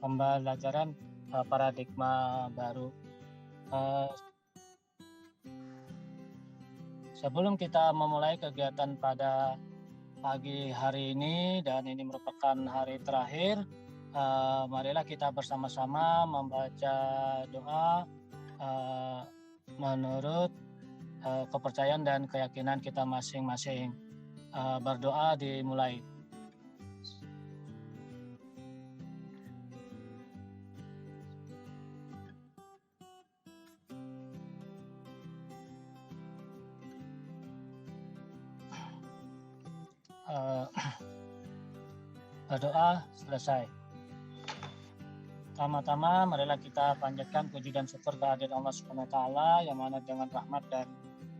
Pembelajaran paradigma baru. Sebelum kita memulai kegiatan pada pagi hari ini, dan ini merupakan hari terakhir, marilah kita bersama-sama membaca doa menurut kepercayaan dan keyakinan kita masing-masing. Berdoa dimulai. Berdoa selesai. Pertama-tama marilah kita panjatkan puji dan syukur kehadirat Allah Subhanahu wa taala, yang mana dengan rahmat dan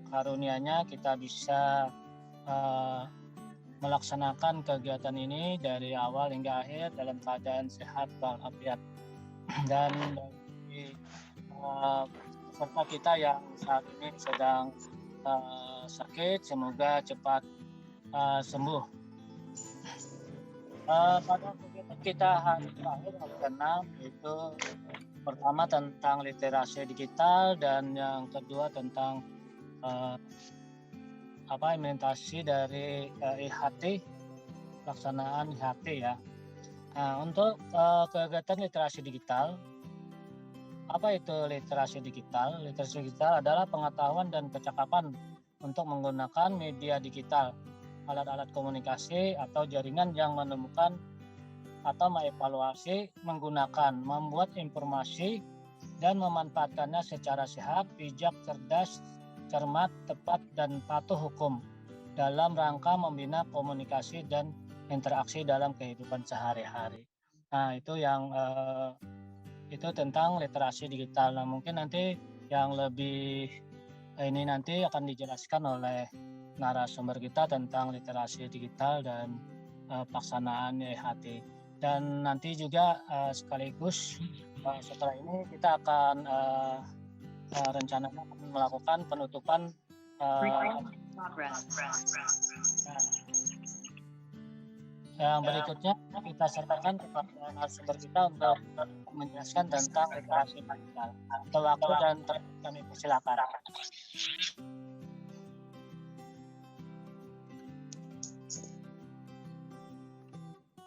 karunia-Nya kita bisa melaksanakan kegiatan ini dari awal hingga akhir dalam keadaan sehat walafiat. Dan bagi peserta kita yang saat ini sedang sakit, semoga cepat sembuh. Pada kegiatan kita hari terakhir, hari ke-6, yaitu pertama tentang literasi digital, dan yang kedua tentang implementasi dari IHT, pelaksanaan IHT ya. Nah, untuk kegiatan literasi digital, apa itu literasi digital? Literasi digital adalah pengetahuan dan kecakapan untuk menggunakan media digital, alat-alat komunikasi atau jaringan yang menemukan atau mengevaluasi, menggunakan, membuat informasi, dan memanfaatkannya secara sehat, bijak, cerdas, cermat, tepat, dan patuh hukum dalam rangka membina komunikasi dan interaksi dalam kehidupan sehari-hari. Nah, itu yang itu tentang literasi digital. Nah, mungkin nanti yang lebih ini nanti akan dijelaskan oleh narasumber kita tentang literasi digital dan pelaksanaan IHT. Dan nanti juga sekaligus setelah ini kita akan rencananya melakukan penutupan yang berikutnya kita sertakan kepada narasumber kita untuk menjelaskan tentang literasi digital. Untuk waktu dan kami persilakan.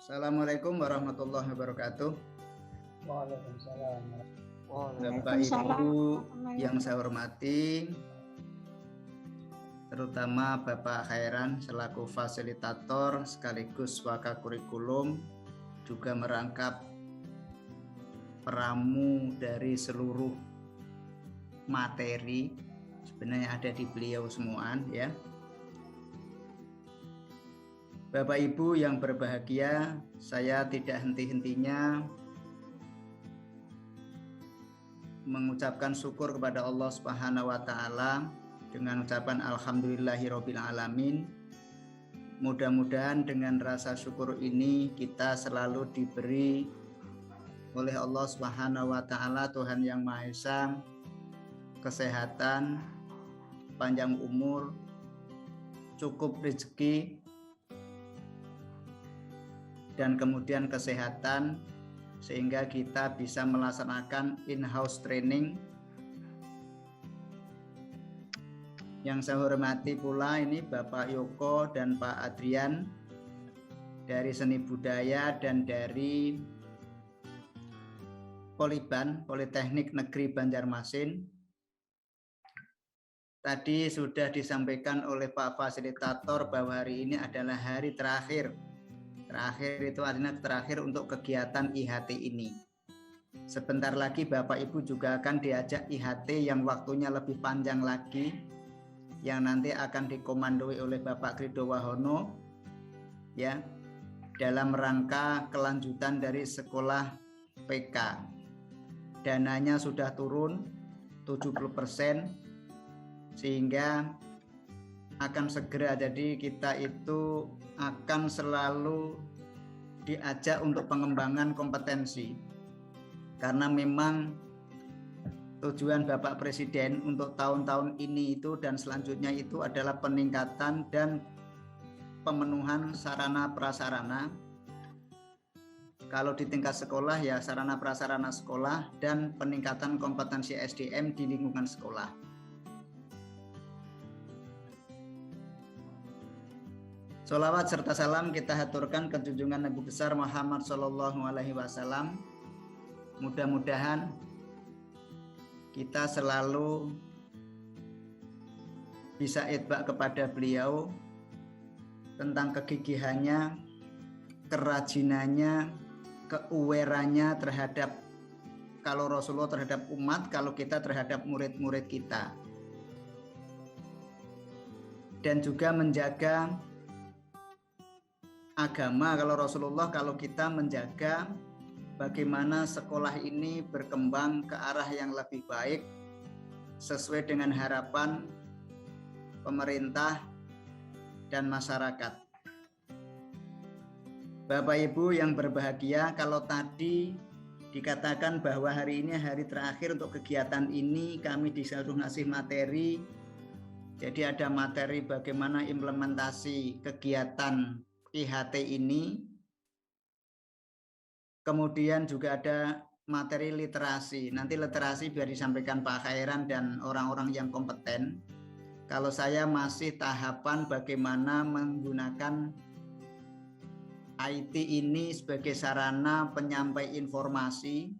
Assalamualaikum warahmatullahi wabarakatuh. Waalaikumsalam. Bapak Ibu yang saya hormati, terutama Bapak Khairan selaku fasilitator sekaligus waka kurikulum, juga merangkap peramu dari seluruh materi sebenarnya ada di beliau semuaan ya. Bapak Ibu yang berbahagia, saya tidak henti-hentinya mengucapkan syukur kepada Allah Subhanahu wa taala dengan ucapan alhamdulillahirabbil alamin. Mudah-mudahan dengan rasa syukur ini kita selalu diberi oleh Allah Subhanahu wa taala, Tuhan yang Maha Esa, kesehatan, panjang umur, cukup rezeki, dan kemudian kesehatan, sehingga kita bisa melaksanakan in-house training Yang saya hormati pula ini Bapak Yoko dan Pak Adrian dari Seni Budaya dan dari Poliban, Politeknik Negeri Banjarmasin. Tadi sudah disampaikan oleh Pak Fasilitator bahwa hari ini adalah hari terakhir. Terakhir itu artinya terakhir untuk kegiatan IHT ini. Sebentar lagi Bapak Ibu juga akan diajak IHT yang waktunya lebih panjang lagi, yang nanti akan dikomandoi oleh Bapak Krido Wahono, ya, dalam rangka kelanjutan dari sekolah PK. Dananya sudah turun 70%, sehingga akan segera, jadi kita itu akan selalu diajak untuk pengembangan kompetensi, karena memang tujuan Bapak Presiden untuk tahun-tahun ini itu dan selanjutnya itu adalah peningkatan dan pemenuhan sarana prasarana. Kalau di tingkat sekolah ya sarana prasarana sekolah dan peningkatan kompetensi SDM di lingkungan sekolah. Sholawat serta salam kita haturkan ke junjungan Nabi besar Muhammad Shallallahu Alaihi Wasallam. Mudah-mudahan kita selalu bisa itbak kepada beliau tentang kegigihannya, kerajinannya, keuwerannya terhadap, kalau Rasulullah terhadap umat, kalau kita terhadap murid-murid kita. Dan juga menjaga agama, kalau Rasulullah, kalau kita menjaga bagaimana sekolah ini berkembang ke arah yang lebih baik sesuai dengan harapan pemerintah dan masyarakat. Bapak Ibu yang berbahagia, kalau tadi dikatakan bahwa hari ini hari terakhir untuk kegiatan ini, kami disuruh ngasih materi. Jadi ada materi bagaimana implementasi kegiatan IHT ini. Kemudian juga ada materi literasi. Nanti literasi biar disampaikan Pak Khairan dan orang-orang yang kompeten. Kalau saya masih tahapan bagaimana menggunakan IT ini sebagai sarana penyampai informasi.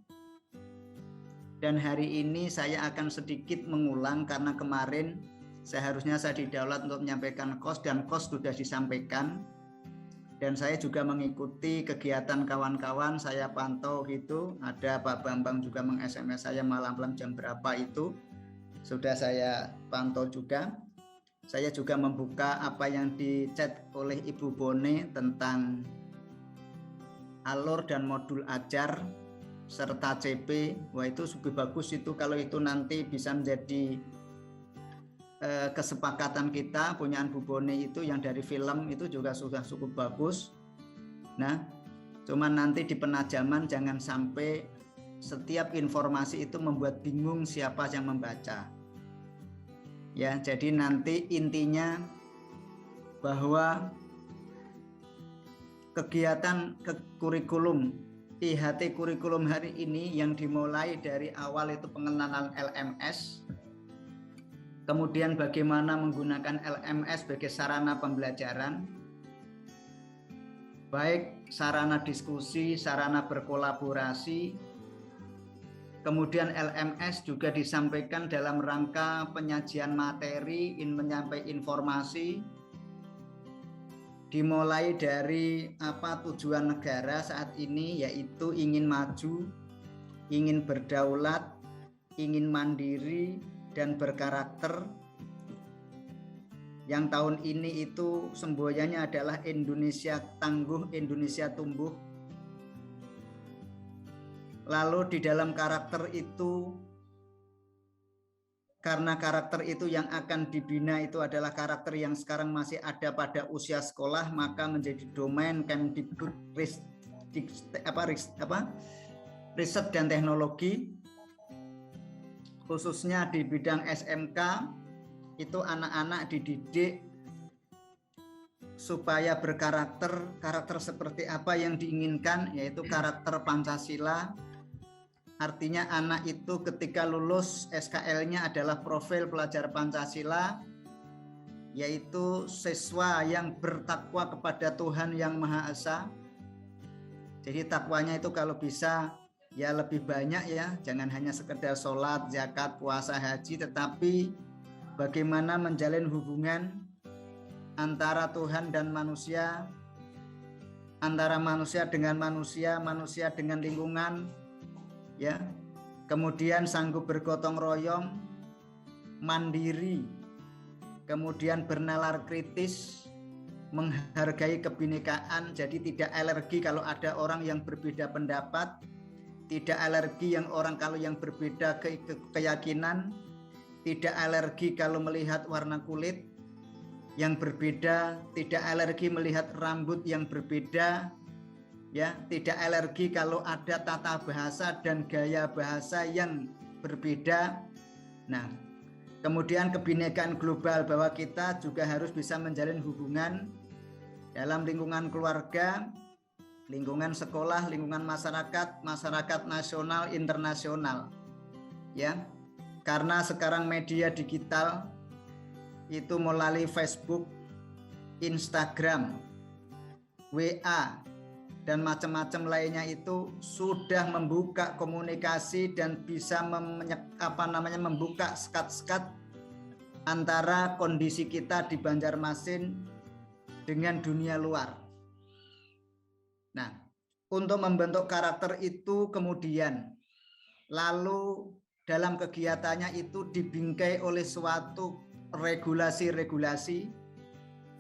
Dan hari ini saya akan sedikit mengulang karena kemarin seharusnya saya didaulat untuk menyampaikan KOS dan KOS sudah disampaikan. Dan saya juga mengikuti kegiatan kawan-kawan, saya pantau gitu. Ada Pak Bambang juga meng-SMS saya malam-malam jam berapa itu. Sudah saya pantau juga. Saya juga membuka apa yang di-chat oleh Ibu Bone tentang alur dan modul ajar serta CP. Wah itu lebih bagus itu kalau itu nanti bisa menjadi kesepakatan kita. Punyaan Bu Bone itu yang dari film itu juga sudah cukup bagus. Nah, cuman nanti di penajaman jangan sampai setiap informasi itu membuat bingung siapa yang membaca. Ya, jadi nanti intinya bahwa kegiatan kurikulum IHT kurikulum hari ini yang dimulai dari awal itu pengenalan LMS. Kemudian bagaimana menggunakan LMS sebagai sarana pembelajaran, baik sarana diskusi, sarana berkolaborasi. Kemudian LMS juga disampaikan dalam rangka penyajian materi, menyampaikan informasi, dimulai dari apa tujuan negara saat ini, yaitu ingin maju, ingin berdaulat, ingin mandiri, dan berkarakter. Yang tahun ini itu semboyannya adalah Indonesia tangguh, Indonesia tumbuh. Lalu di dalam karakter itu, karena karakter itu yang akan dibina itu adalah karakter yang sekarang masih ada pada usia sekolah, maka menjadi domain Kemdikbud riset dan teknologi. Khususnya di bidang SMK itu anak-anak dididik supaya berkarakter, karakter seperti apa yang diinginkan, yaitu karakter Pancasila. Artinya anak itu ketika lulus SKL-nya adalah profil pelajar Pancasila, yaitu siswa yang bertakwa kepada Tuhan yang Maha Esa. Jadi takwanya itu kalau bisa ya lebih banyak ya, jangan hanya sekedar sholat, zakat, puasa, haji, tetapi bagaimana menjalin hubungan antara Tuhan dan manusia, antara manusia dengan manusia, manusia dengan lingkungan, ya. Kemudian sanggup bergotong royong, mandiri, kemudian bernalar kritis, menghargai kebinekaan, jadi tidak alergi kalau ada orang yang berbeda pendapat, tidak alergi kalau yang berbeda keyakinan, tidak alergi kalau melihat warna kulit yang berbeda, tidak alergi melihat rambut yang berbeda, ya, tidak alergi kalau ada tata bahasa dan gaya bahasa yang berbeda. Nah, kemudian kebinekaan global, bahwa kita juga harus bisa menjalin hubungan dalam lingkungan keluarga, lingkungan sekolah, lingkungan masyarakat, masyarakat nasional, internasional, ya. Karena sekarang media digital itu melalui Facebook, Instagram, WA, dan macam-macam lainnya itu sudah membuka komunikasi dan bisa membuka sekat-sekat antara kondisi kita di Banjarmasin dengan dunia luar. Nah, untuk membentuk karakter itu kemudian lalu dalam kegiatannya itu dibingkai oleh suatu regulasi-regulasi.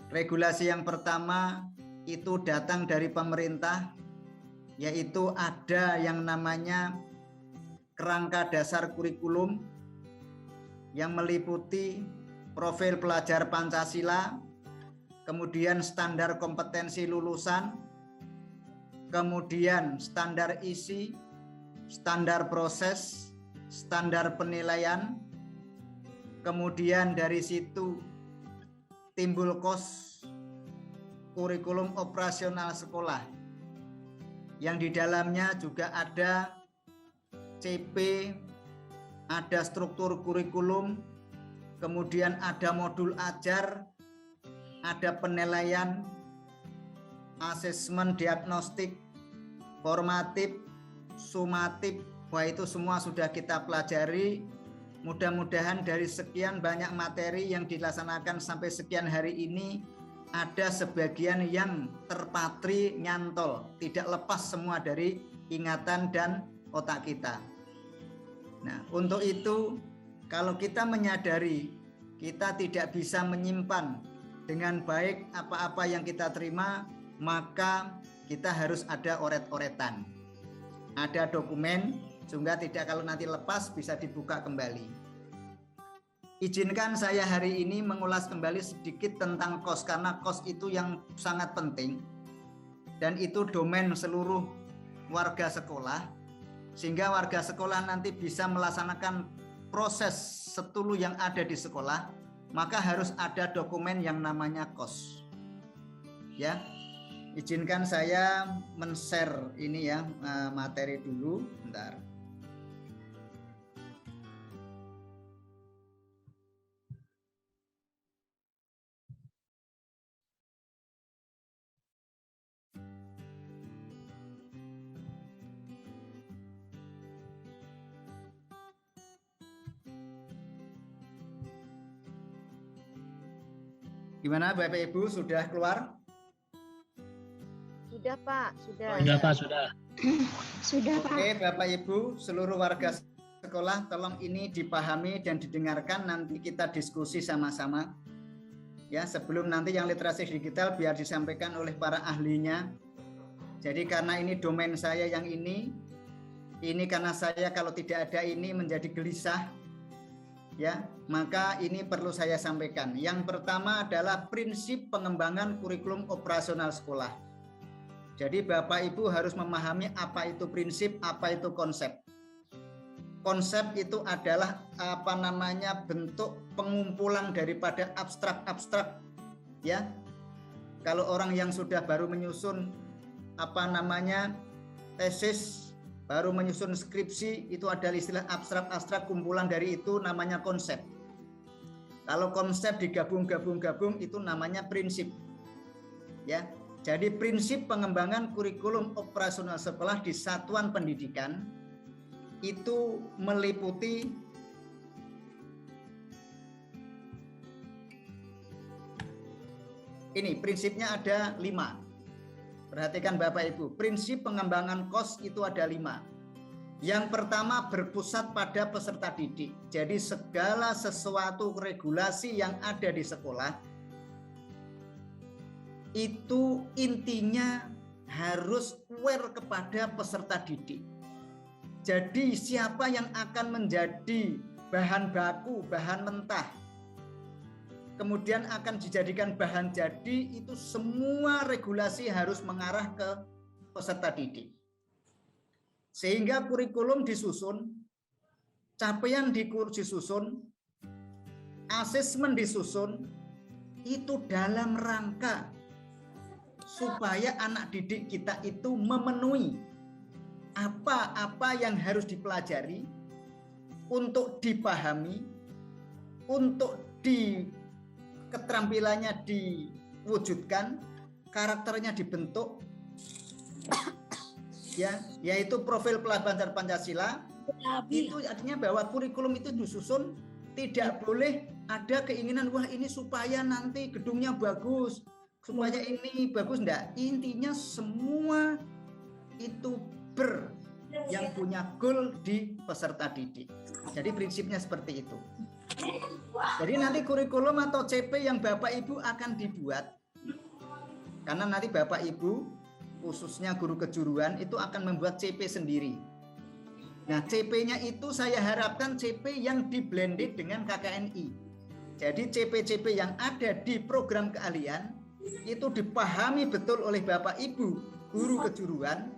Regulasi yang pertama itu datang dari pemerintah, yaitu ada yang namanya kerangka dasar kurikulum yang meliputi profil pelajar Pancasila, kemudian standar kompetensi lulusan, kemudian standar isi, standar proses, standar penilaian, kemudian dari situ timbul KOS, kurikulum operasional sekolah, yang di dalamnya juga ada CP, ada struktur kurikulum, kemudian ada modul ajar, ada penilaian, asesmen diagnostik, formatif, sumatif. Wah, itu semua sudah kita pelajari. Mudah-mudahan dari sekian banyak materi yang dilaksanakan sampai sekian hari ini, ada sebagian yang terpatri, nyantol, tidak lepas semua dari ingatan dan otak kita. Nah, untuk itu kalau kita menyadari kita tidak bisa menyimpan dengan baik apa-apa yang kita terima, maka kita harus ada oret-oretan, ada dokumen, sehingga tidak kalau nanti lepas bisa dibuka kembali. Izinkan saya hari ini mengulas kembali sedikit tentang KOS, karena KOS itu yang sangat penting dan itu domain seluruh warga sekolah, sehingga warga sekolah nanti bisa melaksanakan proses setulu yang ada di sekolah, maka harus ada dokumen yang namanya KOS. Ya, izinkan saya men-share ini ya, materi dulu, bentar. Gimana Bapak Ibu, sudah keluar? Sudah Pak, sudah. Sudah Pak, sudah. Sudah Pak. Oke Bapak Ibu, seluruh warga sekolah tolong ini dipahami dan didengarkan, nanti kita diskusi sama-sama. Ya, sebelum nanti yang literasi digital biar disampaikan oleh para ahlinya. Jadi karena ini domain saya yang ini karena saya kalau tidak ada ini menjadi gelisah. Ya, maka ini perlu saya sampaikan. Yang pertama adalah prinsip pengembangan kurikulum operasional sekolah. Jadi Bapak Ibu harus memahami apa itu prinsip, apa itu konsep. Konsep itu adalah bentuk pengumpulan daripada abstrak-abstrak, ya. Kalau orang yang sudah baru menyusun tesis, baru menyusun skripsi, itu adalah istilah abstrak-abstrak, kumpulan dari itu namanya konsep. Kalau konsep digabung-gabung itu namanya prinsip. Ya. Jadi prinsip pengembangan kurikulum operasional sekolah di satuan pendidikan itu meliputi ini, prinsipnya ada 5. Perhatikan Bapak Ibu, prinsip pengembangan KOS itu ada 5. Yang pertama berpusat pada peserta didik. Jadi segala sesuatu regulasi yang ada di sekolah itu intinya harus aware kepada peserta didik. Jadi siapa yang akan menjadi bahan baku, bahan mentah, kemudian akan dijadikan bahan jadi, itu semua regulasi harus mengarah ke peserta didik. Sehingga kurikulum disusun, capaian disusun, asesmen disusun, itu dalam rangka supaya anak didik kita itu memenuhi apa-apa yang harus dipelajari, untuk dipahami, untuk keterampilannya diwujudkan, karakternya dibentuk, ya, yaitu profil pelajar Pancasila. Itu artinya bahwa kurikulum itu disusun tidak boleh ada keinginan wah ini supaya nanti gedungnya bagus, supaya ini bagus, enggak. Intinya semua itu yang punya goal di peserta didik. Jadi prinsipnya seperti itu. Jadi nanti kurikulum atau CP yang Bapak Ibu akan dibuat, karena nanti Bapak Ibu khususnya guru kejuruan itu akan membuat CP sendiri. Nah, CP-nya itu saya harapkan CP yang di-blended dengan KKNI. Jadi CP-CP yang ada di program keahlian itu dipahami betul oleh Bapak Ibu guru kejuruan.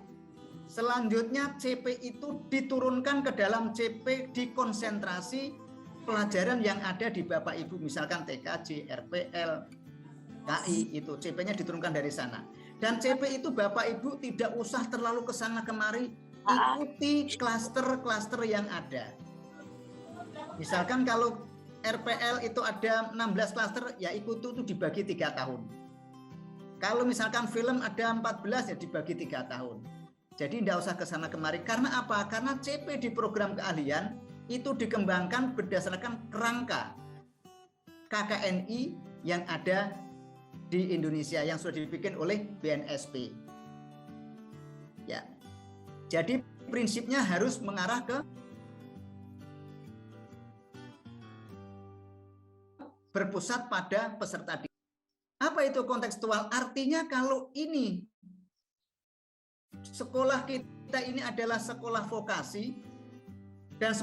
Selanjutnya CP itu diturunkan ke dalam CP di konsentrasi pelajaran yang ada di Bapak Ibu, misalkan TKJ, RPL, KI, itu CP-nya diturunkan dari sana. Dan CP itu Bapak Ibu tidak usah terlalu kesana kemari, ikuti klaster-klaster yang ada. Misalkan kalau RPL itu ada 16 klaster, ya ikuti itu dibagi 3 tahun. Kalau misalkan film ada 14, ya dibagi 3 tahun. Jadi tidak usah kesana kemari. Karena apa? Karena CP di program keahlian itu dikembangkan berdasarkan kerangka KKNI yang ada di Indonesia yang sudah dibikin oleh BNSP. Ya. Jadi prinsipnya harus mengarah ke berpusat pada peserta didik. Apa itu kontekstual? Artinya kalau ini sekolah kita ini adalah sekolah vokasi dan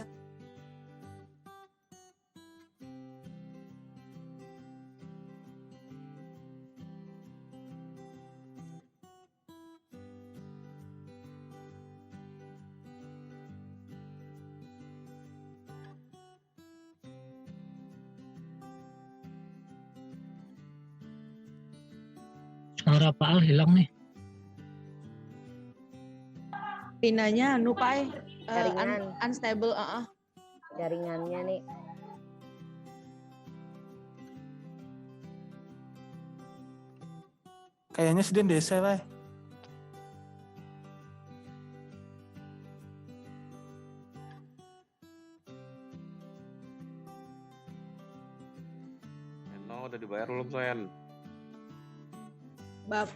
Suara Pak Al hilang nih. Pindahnya Nupai Jaringan. unstable. Jaringannya nih. Kayaknya sedang desa, Pak. Seno udah dibayar belum, Sen?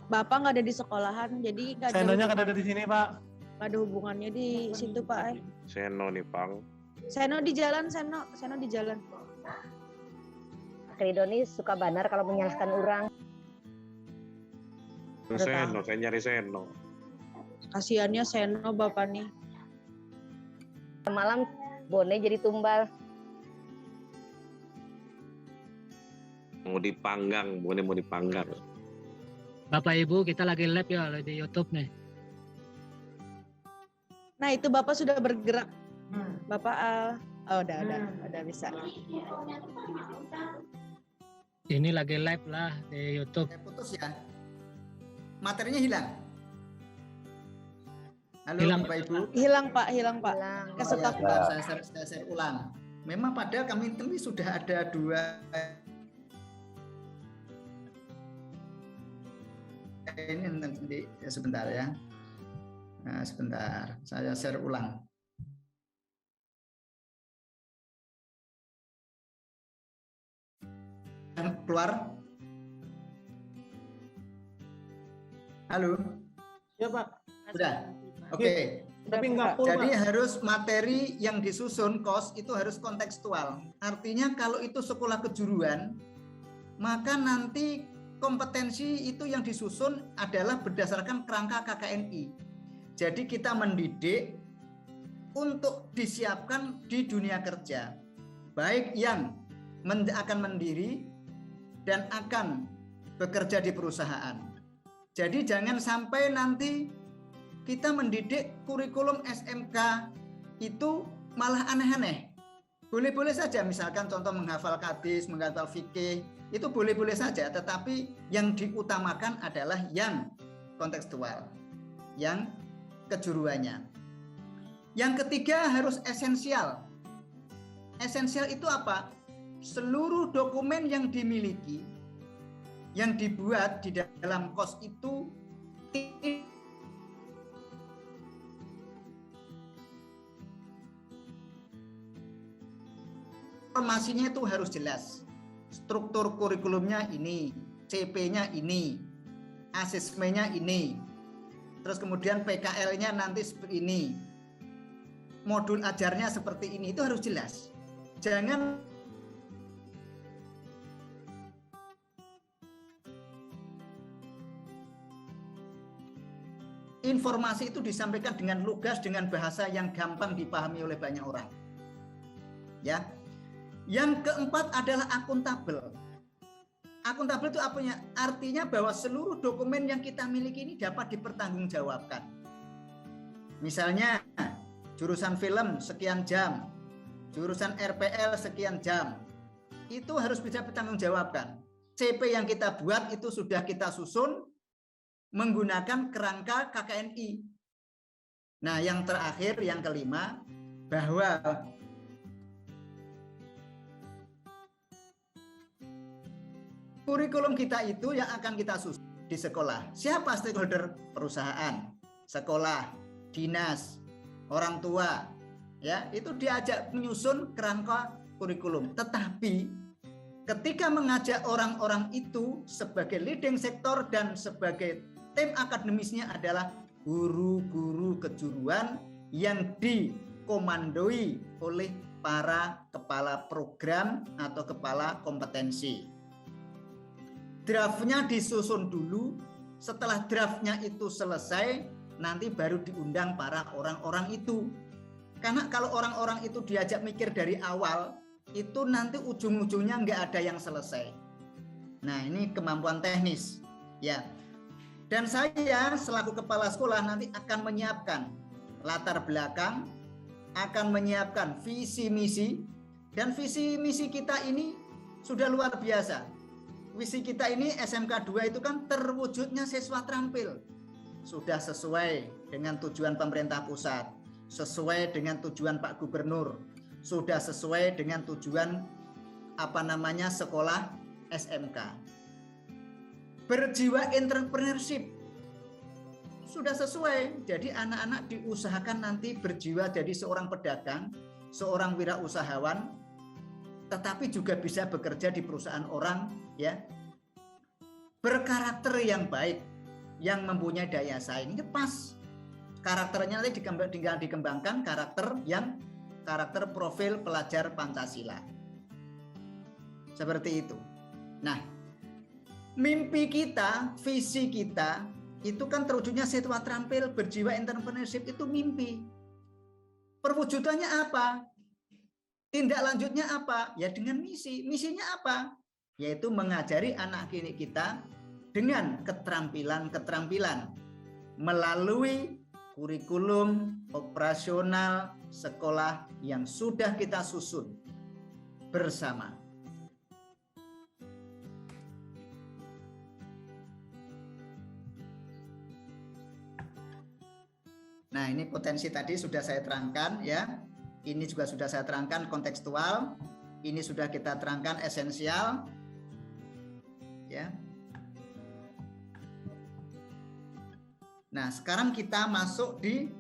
Bapak nggak ada di sekolahan, jadi nggak Senonya kan ada di sini, Pak. nggak ada hubungannya di situ Pak. Seno nih, Pang. Seno di jalan, Seno di jalan. Ridho suka banar kalau menyalahkan orang. Seno, saya nyari Seno. Kasiannya Seno Bapak nih. Malam Bone jadi tumbal. Mau dipanggang, Bone mau dipanggang. Bapak Ibu, kita lagi live ya di YouTube nih. Nah itu Bapak sudah bergerak. Bapak udah bisa. Ini lagi live lah di YouTube. putus ya. Materinya hilang. Halo Hilang. Bapak Ibu. Hilang Pak. Hilang. Kesetop. Ya, saya share ulang. Memang padahal kami sudah ada 2 ini nanti sebentar ya. Nah, sebentar, saya share ulang. Keluar. Halo. Ya Pak. Sudah. Oke. Tapi nggak full Jadi Pak. harus materi yang disusun kos itu harus kontekstual. Artinya kalau itu sekolah kejuruan, maka nanti kompetensi itu yang disusun adalah berdasarkan kerangka KKNI. Jadi kita mendidik untuk disiapkan di dunia kerja, baik yang akan mendiri dan akan bekerja di perusahaan. Jadi jangan sampai nanti kita mendidik kurikulum SMK itu malah aneh-aneh. Boleh-boleh saja, misalkan contoh menghafal hadis, menghafal fikih, itu boleh-boleh saja, tetapi yang diutamakan adalah yang kontekstual, yang kejuruannya. Yang ketiga harus esensial. Esensial itu apa? Seluruh dokumen yang dimiliki, yang dibuat di dalam kos itu informasinya itu harus jelas. Struktur kurikulumnya ini, CP-nya ini, asesmennya ini, terus kemudian PKL-nya nanti seperti ini, modul ajarnya seperti ini, itu harus jelas. Jangan informasi itu disampaikan dengan lugas, dengan bahasa yang gampang dipahami oleh banyak orang. Ya. Yang keempat adalah akuntabel. Akuntabel itu apanya? Artinya bahwa seluruh dokumen yang kita miliki ini dapat dipertanggungjawabkan. Misalnya jurusan film sekian jam, jurusan RPL sekian jam, itu harus bisa bertanggungjawabkan. CP yang kita buat itu sudah kita susun menggunakan kerangka KKNI. Nah, yang terakhir, yang kelima, bahwa kurikulum kita itu yang akan kita susun di sekolah. Siapa stakeholder? Perusahaan, sekolah, dinas, orang tua, ya, itu diajak menyusun kerangka kurikulum. Tetapi ketika mengajak orang-orang itu sebagai leading sektor dan sebagai tim akademisnya adalah guru-guru kejuruan yang dikomandoi oleh para kepala program atau kepala kompetensi. Draftnya disusun dulu, setelah draftnya itu selesai, nanti baru diundang para orang-orang itu. Karena kalau orang-orang itu diajak mikir dari awal, itu nanti ujung-ujungnya nggak ada yang selesai. Nah, ini kemampuan teknis, ya. Dan saya selaku kepala sekolah nanti akan menyiapkan latar belakang, akan menyiapkan visi misi, dan visi misi kita ini sudah luar biasa. Visi kita ini SMK 2 itu kan terwujudnya siswa terampil. Sudah sesuai dengan tujuan pemerintah pusat, sesuai dengan tujuan Pak Gubernur, sudah sesuai dengan tujuan sekolah SMK. Berjiwa entrepreneurship sudah sesuai. Jadi anak-anak diusahakan nanti berjiwa jadi seorang pedagang, seorang wirausahawan, tetapi juga bisa bekerja di perusahaan orang, ya, berkarakter yang baik, yang mempunyai daya saing. Ini pas karakternya nanti tinggal dikembangkan karakter profil pelajar Pancasila, seperti itu. Nah, mimpi kita, visi kita itu kan terwujudnya siswa terampil berjiwa entrepreneurship, itu mimpi. Perwujudannya apa? Tindak lanjutnya apa? Ya dengan misi. Misinya apa? Yaitu mengajari anak didik kita dengan keterampilan-keterampilan melalui kurikulum operasional sekolah yang sudah kita susun bersama. Nah, ini potensi tadi sudah saya terangkan, ya. Ini juga sudah saya terangkan kontekstual. Ini sudah kita terangkan esensial. Ya. Nah, sekarang kita masuk di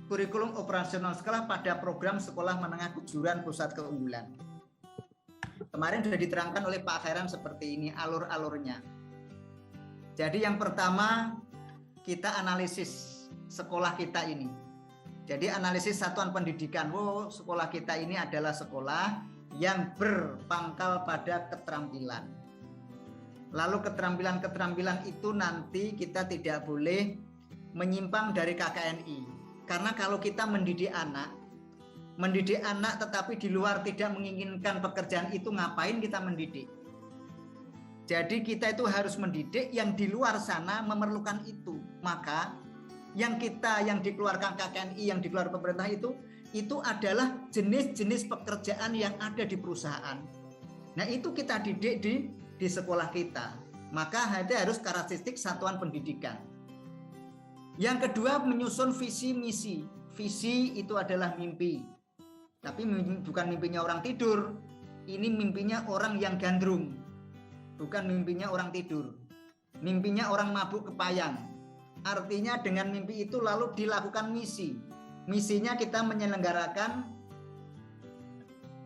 kurikulum operasional sekolah pada program sekolah menengah kejuruan pusat keunggulan. Kemarin sudah diterangkan oleh Pak Khairan seperti ini alur-alurnya. Jadi yang pertama kita analisis sekolah kita ini. Jadi analisis satuan pendidikan. Oh, sekolah kita ini adalah sekolah yang berpangkal pada keterampilan. Lalu keterampilan-keterampilan itu nanti kita tidak boleh menyimpang dari KKNI. Karena kalau kita mendidik anak tetapi di luar tidak menginginkan pekerjaan itu, ngapain kita mendidik? Jadi kita itu harus mendidik yang di luar sana memerlukan itu. Maka yang dikeluarkan KKNI, yang dikeluarkan pemerintah itu adalah jenis-jenis pekerjaan yang ada di perusahaan. Nah, itu kita didik di sekolah kita. Maka ada harus karakteristik satuan pendidikan. Yang kedua, menyusun visi misi. Visi itu adalah mimpi. Tapi bukan mimpinya orang tidur. Ini mimpinya orang yang gandrung. Bukan mimpinya orang tidur. Mimpinya orang mabuk kepayang. Artinya dengan mimpi itu lalu dilakukan misi. Misinya kita menyelenggarakan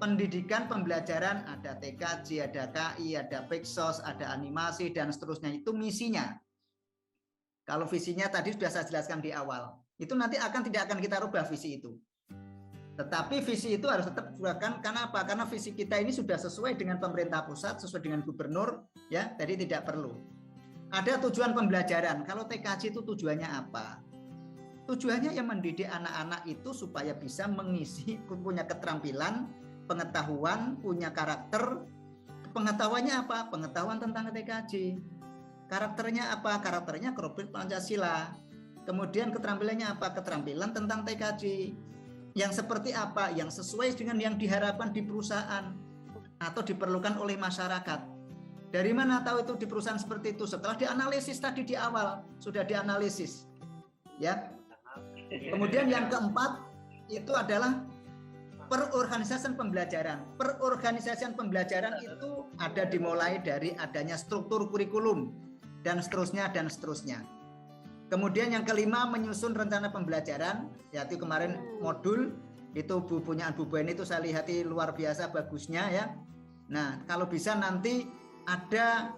pendidikan pembelajaran, ada TKJ, ada KI, ada Peksos, ada animasi, dan seterusnya. Itu misinya. Kalau visinya tadi sudah saya jelaskan di awal. Itu nanti tidak akan kita rubah visi itu. Tetapi visi itu harus tetap dilakukan. Karena apa? Karena visi kita ini sudah sesuai dengan pemerintah pusat, sesuai dengan gubernur, ya. Jadi tidak perlu. Ada tujuan pembelajaran. Kalau TKJ itu tujuannya apa? Tujuannya yang mendidik anak-anak itu supaya bisa mengisi, punya keterampilan, pengetahuan, punya karakter. Pengetahuannya apa? Pengetahuan tentang TKJ. Karakternya apa? Karakternya korupsi Pancasila. Kemudian keterampilannya apa? Keterampilan tentang TKJ. Yang seperti apa? Yang sesuai dengan yang diharapkan di perusahaan atau diperlukan oleh masyarakat. Dari mana tahu itu di perusahaan seperti itu? Setelah dianalisis tadi di awal, sudah dianalisis. Ya. Kemudian yang keempat itu adalah perorganisasian pembelajaran. Perorganisasian pembelajaran itu ada dimulai dari adanya struktur kurikulum dan seterusnya dan seterusnya. Kemudian yang kelima, menyusun rencana pembelajaran, yaitu kemarin modul itu punyaan Bu Buen itu saya lihat luar biasa bagusnya ya. Nah, kalau bisa nanti ada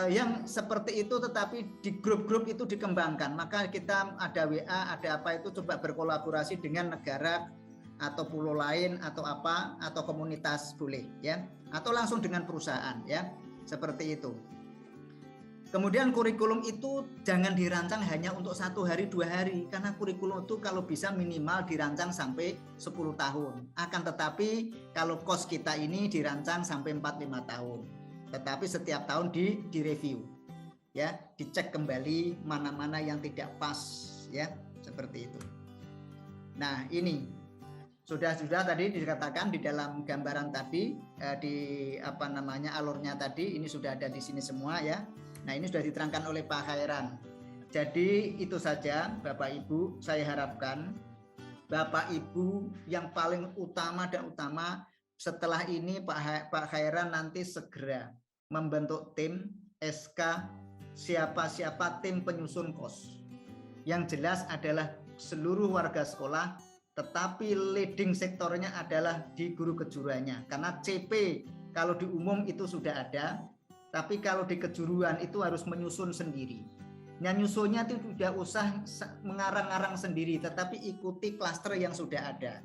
yang seperti itu, tetapi di grup-grup itu dikembangkan. Maka kita ada WA, ada apa itu coba berkolaborasi dengan negara atau pulau lain atau apa atau komunitas boleh ya, atau langsung dengan perusahaan ya, seperti itu. Kemudian kurikulum itu jangan dirancang hanya untuk 1 hari 2 hari, karena kurikulum itu kalau bisa minimal dirancang sampai 10 tahun. Akan tetapi kalau kos kita ini dirancang sampai 4-5 tahun. Tetapi setiap tahun direview ya, dicek kembali mana-mana yang tidak pas ya, seperti itu. Nah, ini sudah tadi dikatakan di dalam gambaran tadi di alurnya tadi, ini sudah ada di sini semua ya. Nah, ini sudah diterangkan oleh Pak Khairan. Jadi itu saja Bapak Ibu, saya harapkan Bapak Ibu yang paling utama setelah ini Pak Khairan nanti segera membentuk tim SK siapa tim penyusun kos. Yang jelas adalah seluruh warga sekolah, tetapi leading sektornya adalah di guru kejuruannya. Karena CP kalau di umum itu sudah ada, tapi kalau di kejuruan itu harus menyusun sendiri. Nah, nyusunnya itu tidak usah mengarang-arang sendiri, tetapi ikuti klaster yang sudah ada.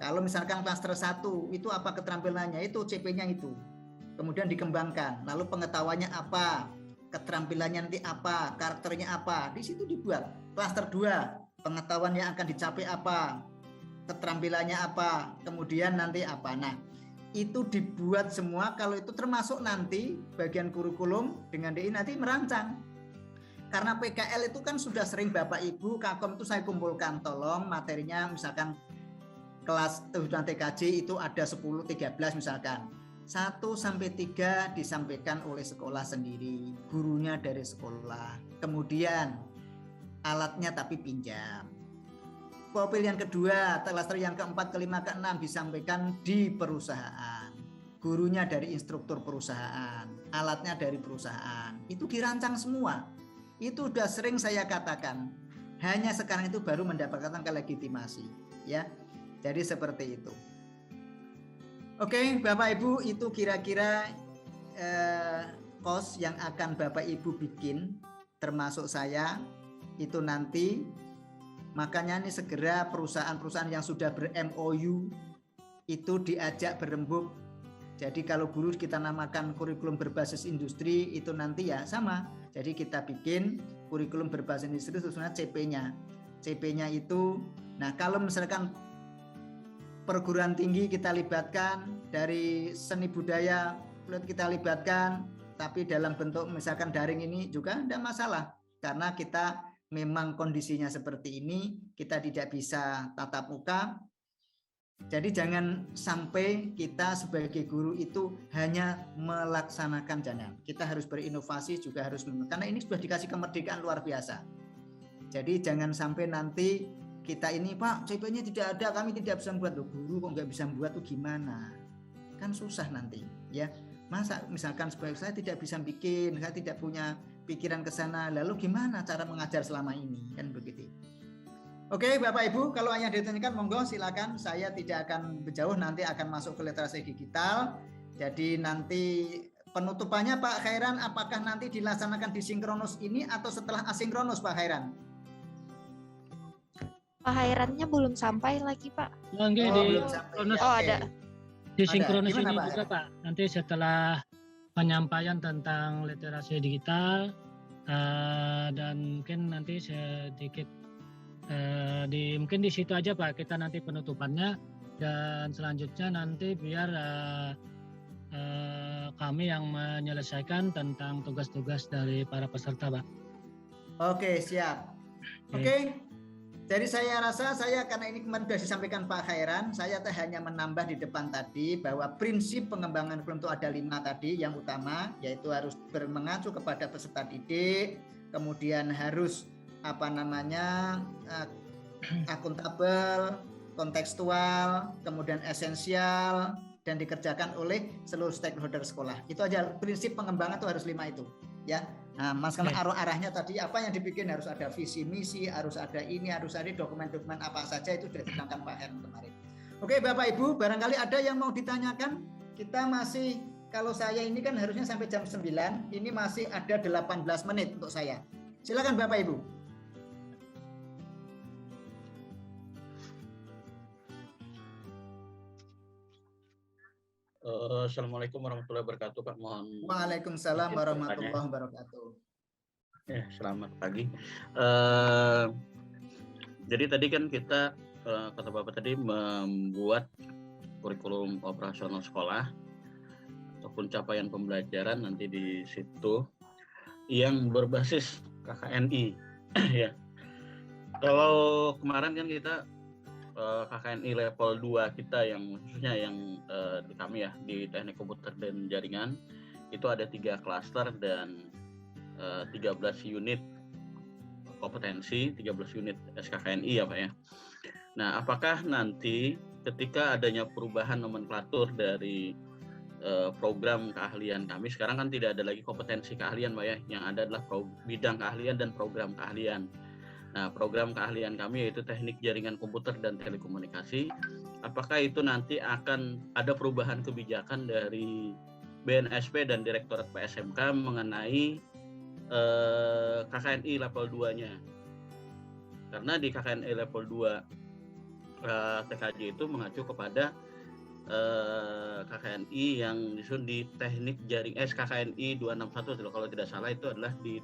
Kalau misalkan klaster 1 itu apa keterampilannya, itu CP-nya itu. Kemudian dikembangkan, lalu pengetahuannya apa, keterampilannya nanti apa, karakternya apa, di situ dibuat. Klaster 2, pengetahuan yang akan dicapai apa, keterampilannya apa, kemudian nanti apa. Nah, itu dibuat semua. Kalau itu termasuk nanti bagian kurikulum dengan DI nanti merancang. Karena PKL itu kan sudah sering Bapak Ibu Kakom itu saya kumpulkan, tolong materinya misalkan kelas tujuan TKJ itu ada 10-13 misalkan. 1-3 disampaikan oleh sekolah sendiri, gurunya dari sekolah. Kemudian alatnya tapi pinjam. profil yang kedua, klaster yang keempat, kelima, keenam disampaikan di perusahaan. Gurunya dari instruktur perusahaan, alatnya dari perusahaan. Itu dirancang semua. Itu sudah sering saya katakan. Hanya sekarang itu baru mendapatkan legitimasi, ya. Jadi seperti itu. Oke, Bapak Ibu, itu kira-kira kos yang akan Bapak Ibu bikin, termasuk saya, itu nanti. Makanya ini segera perusahaan-perusahaan yang sudah ber-MOU itu diajak berembuk. Jadi kalau guru kita namakan kurikulum berbasis industri, itu nanti ya sama. Jadi kita bikin kurikulum berbasis industri sebenarnya CP-nya. CP-nya itu, nah kalau misalkan perguruan tinggi kita libatkan, dari seni budaya kita libatkan, tapi dalam bentuk misalkan daring ini juga tidak masalah. Karena kita memang kondisinya seperti ini, kita tidak bisa tatap muka. Jadi jangan sampai kita sebagai guru itu hanya melaksanakan, jangan. Kita harus berinovasi, juga harus, karena ini sudah dikasih kemerdekaan luar biasa. Jadi jangan sampai nanti kita ini, Pak, CP-nya tidak ada, kami tidak bisa membuat. Loh, guru kok nggak bisa membuat tuh gimana? Kan susah nanti, ya. Masa misalkan sebagai saya tidak bisa bikin, saya tidak punya pikiran ke sana, lalu gimana cara mengajar selama ini, kan begitu. Oke, Bapak Ibu, kalau yang ditanyakan monggo silakan. Saya tidak akan berjauh, nanti akan masuk ke literasi digital. Jadi nanti penutupannya Pak Khairan, apakah nanti dilaksanakan di sinkronus ini atau setelah asinkronus Pak Khairan? Pak Khairannya belum sampai lagi Pak. Enggak, belum sampai. Oh, ada. Di sinkronus Gimana, ini Pak? juga Pak. Nanti setelah penyampaian tentang literasi digital dan mungkin nanti sedikit mungkin di situ aja Pak, kita nanti penutupannya, dan selanjutnya nanti biar kami yang menyelesaikan tentang tugas-tugas dari para peserta Pak. Oke, siap. Oke. Jadi saya rasa karena ini kemarin sudah disampaikan Pak Khairan, saya hanya menambah di depan tadi bahwa prinsip pengembangan kurikulum itu ada 5 tadi yang utama, yaitu harus mengacu kepada peserta didik, kemudian harus akuntabel, kontekstual, kemudian esensial, dan dikerjakan oleh seluruh stakeholder sekolah. Itu aja prinsip pengembangan itu harus 5 itu, ya. Nah, masalah arahnya tadi apa yang dibikin, harus ada visi misi, harus ada ini, harus ada dokumen-dokumen apa saja, itu sudah diterangkan Pak Heran kemarin. Oke, Bapak Ibu, barangkali ada yang mau ditanyakan. Kita masih, kalau saya ini kan harusnya sampai jam 9, ini masih ada 18 menit untuk saya. Silakan Bapak Ibu. Assalamualaikum warahmatullahi wabarakatuh, Pak. Mohon. Waalaikumsalam warahmatullahi wabarakatuh. Ya, selamat pagi. Jadi tadi kan kita, kata Bapak tadi, membuat kurikulum operasional sekolah ataupun capaian pembelajaran nanti di situ yang berbasis KKNI. Ya. Kalau kemarin kan kita KKNI level 2 kita yang khususnya yang di kami ya, di teknik komputer dan jaringan, itu ada 3 klaster dan 13 unit kompetensi, 13 unit SKKNI ya Pak ya. Nah, apakah nanti ketika adanya perubahan nomenklatur dari program keahlian kami, sekarang kan tidak ada lagi kompetensi keahlian Pak ya, yang ada adalah bidang keahlian dan program keahlian. Nah, program keahlian kami yaitu teknik jaringan komputer dan telekomunikasi. Apakah itu nanti akan ada perubahan kebijakan dari BNSP dan Direktorat PSMK mengenai KKNI level 2-nya? Karena di KKNI level 2 TKJ itu mengacu kepada KKNI yang disusun di teknik jaring KKNI 261 kalau tidak salah, itu adalah di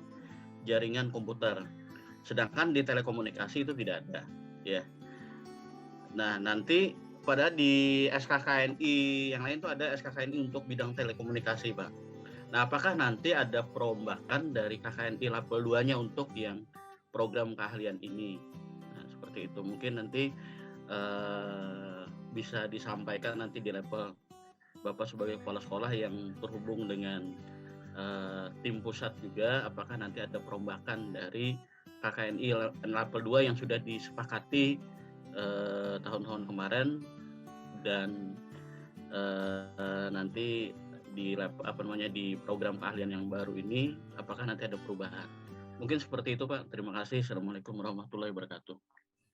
jaringan komputer. Sedangkan di telekomunikasi itu tidak ada, ya. Nah, nanti pada di SKKNI yang lain itu ada SKKNI untuk bidang telekomunikasi, Pak. Nah, apakah nanti ada perombakan dari KKNI level 2-nya untuk yang program keahlian ini? Nah, seperti itu. Mungkin nanti bisa disampaikan nanti di level Bapak sebagai kepala sekolah yang terhubung dengan tim pusat juga, apakah nanti ada perombakan dari KKNI level 2 yang sudah disepakati tahun-tahun kemarin, dan nanti di di program keahlian yang baru ini apakah nanti ada perubahan? Mungkin seperti itu Pak. Terima kasih. Assalamualaikum warahmatullahi wabarakatuh.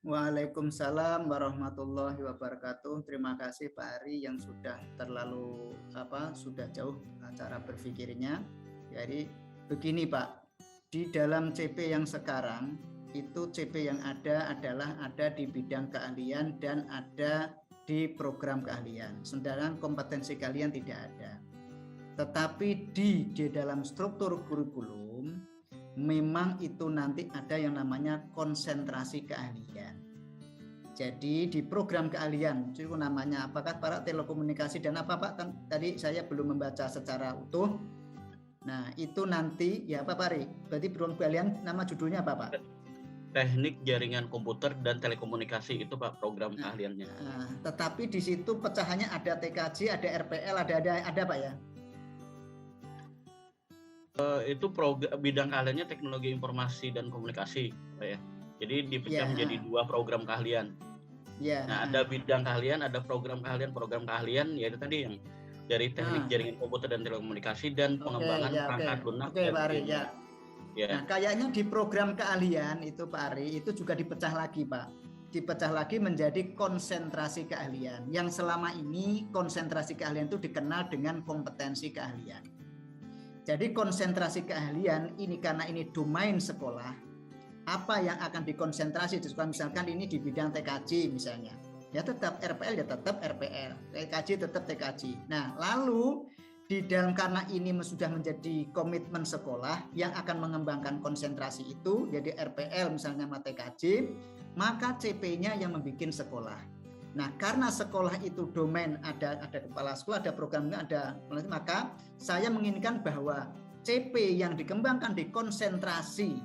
Waalaikumsalam warahmatullahi wabarakatuh. Terima kasih Pak Ari yang sudah sudah jauh cara berpikirnya. Jadi begini Pak, di dalam CP yang sekarang itu CP yang ada adalah ada di bidang keahlian dan ada di program keahlian. Sedangkan kompetensi keahlian tidak ada. Tetapi di dalam struktur kurikulum memang itu nanti ada yang namanya konsentrasi keahlian. Jadi di program keahlian itu namanya apakah para telekomunikasi dan apa Pak? Kan tadi saya belum membaca secara utuh. Nah itu nanti ya Pak Pari. Berarti program keahlian nama judulnya apa Pak? Teknik jaringan komputer dan telekomunikasi itu Pak program keahliannya. Tetapi di situ pecahannya ada TKJ, ada RPL, ada Pak ya? Itu bidang keahliannya teknologi informasi dan komunikasi Pak ya. Jadi dipecah menjadi 2 program keahlian. Nah, ada bidang keahlian, ada program keahlian, yaitu tadi yang dari teknik jaringan komputer dan telekomunikasi dan pengembangan perangkat lunak. Oke, Pak Ari, ya. Nah, kayaknya di program keahlian itu Pak Ari, itu juga dipecah lagi Pak. Dipecah lagi menjadi konsentrasi keahlian. Yang selama ini konsentrasi keahlian itu dikenal dengan kompetensi keahlian. Jadi konsentrasi keahlian ini karena ini domain sekolah, apa yang akan dikonsentrasi di sekolah, misalkan ini di bidang TKJ misalnya, ya tetap RPL ya tetap RPL, TKJ tetap TKJ. Nah lalu di dalam karena ini sudah menjadi komitmen sekolah yang akan mengembangkan konsentrasi itu, jadi RPL misalnya sama TKJ, maka CP-nya yang membuat sekolah. Nah karena sekolah itu domain ada kepala sekolah, ada programnya, ada, maka saya menginginkan bahwa CP yang dikembangkan di konsentrasi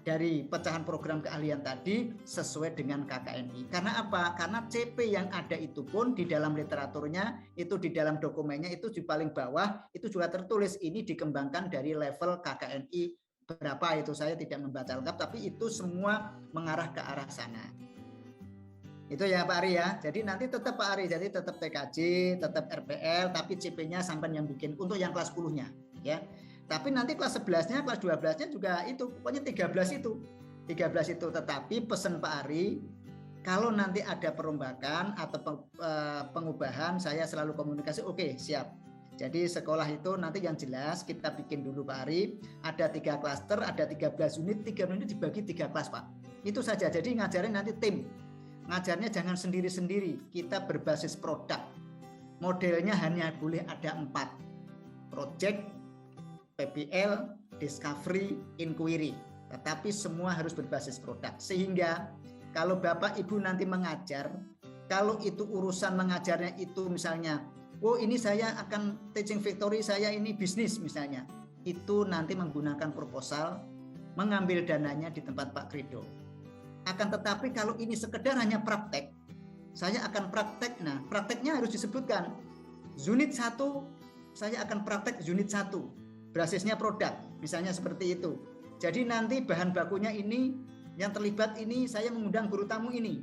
dari pecahan program keahlian tadi sesuai dengan KKNI. Karena apa? Karena CP yang ada itu pun di dalam literaturnya, itu di dalam dokumennya itu di paling bawah itu juga tertulis ini dikembangkan dari level KKNI berapa, itu saya tidak membaca lengkap, tapi itu semua mengarah ke arah sana. Itu ya Pak Ari ya. Jadi nanti tetap Pak Ari, jadi tetap TKJ, tetap RPL, tapi CP-nya sampai yang bikin untuk yang kelas 10-nya ya. Tapi nanti kelas 11-nya, kelas 12-nya juga itu, pokoknya 13 itu. Tetapi pesan Pak Ari, kalau nanti ada perombakan atau pengubahan, saya selalu komunikasi, oke, siap. Jadi sekolah itu nanti yang jelas kita bikin dulu Pak Ari, ada 3 klaster, ada 13 unit, 3 unit dibagi 3 kelas Pak. Itu saja, jadi ngajarin nanti tim. Ngajarnya jangan sendiri-sendiri, kita berbasis produk. Modelnya hanya boleh ada 4. Project, PPL, Discovery, Inquiry. Tetapi semua harus berbasis produk. Sehingga kalau Bapak Ibu nanti mengajar, kalau itu urusan mengajarnya itu misalnya, oh ini saya akan teaching factory, saya ini bisnis misalnya. Itu nanti menggunakan proposal, mengambil dananya di tempat Pak Krido. Akan tetapi kalau ini sekedar hanya praktek, saya akan praktek, nah prakteknya harus disebutkan. Unit 1, saya akan praktek unit 1. Basisnya produk, misalnya seperti itu. Jadi nanti bahan bakunya ini, yang terlibat ini, saya mengundang guru tamu ini.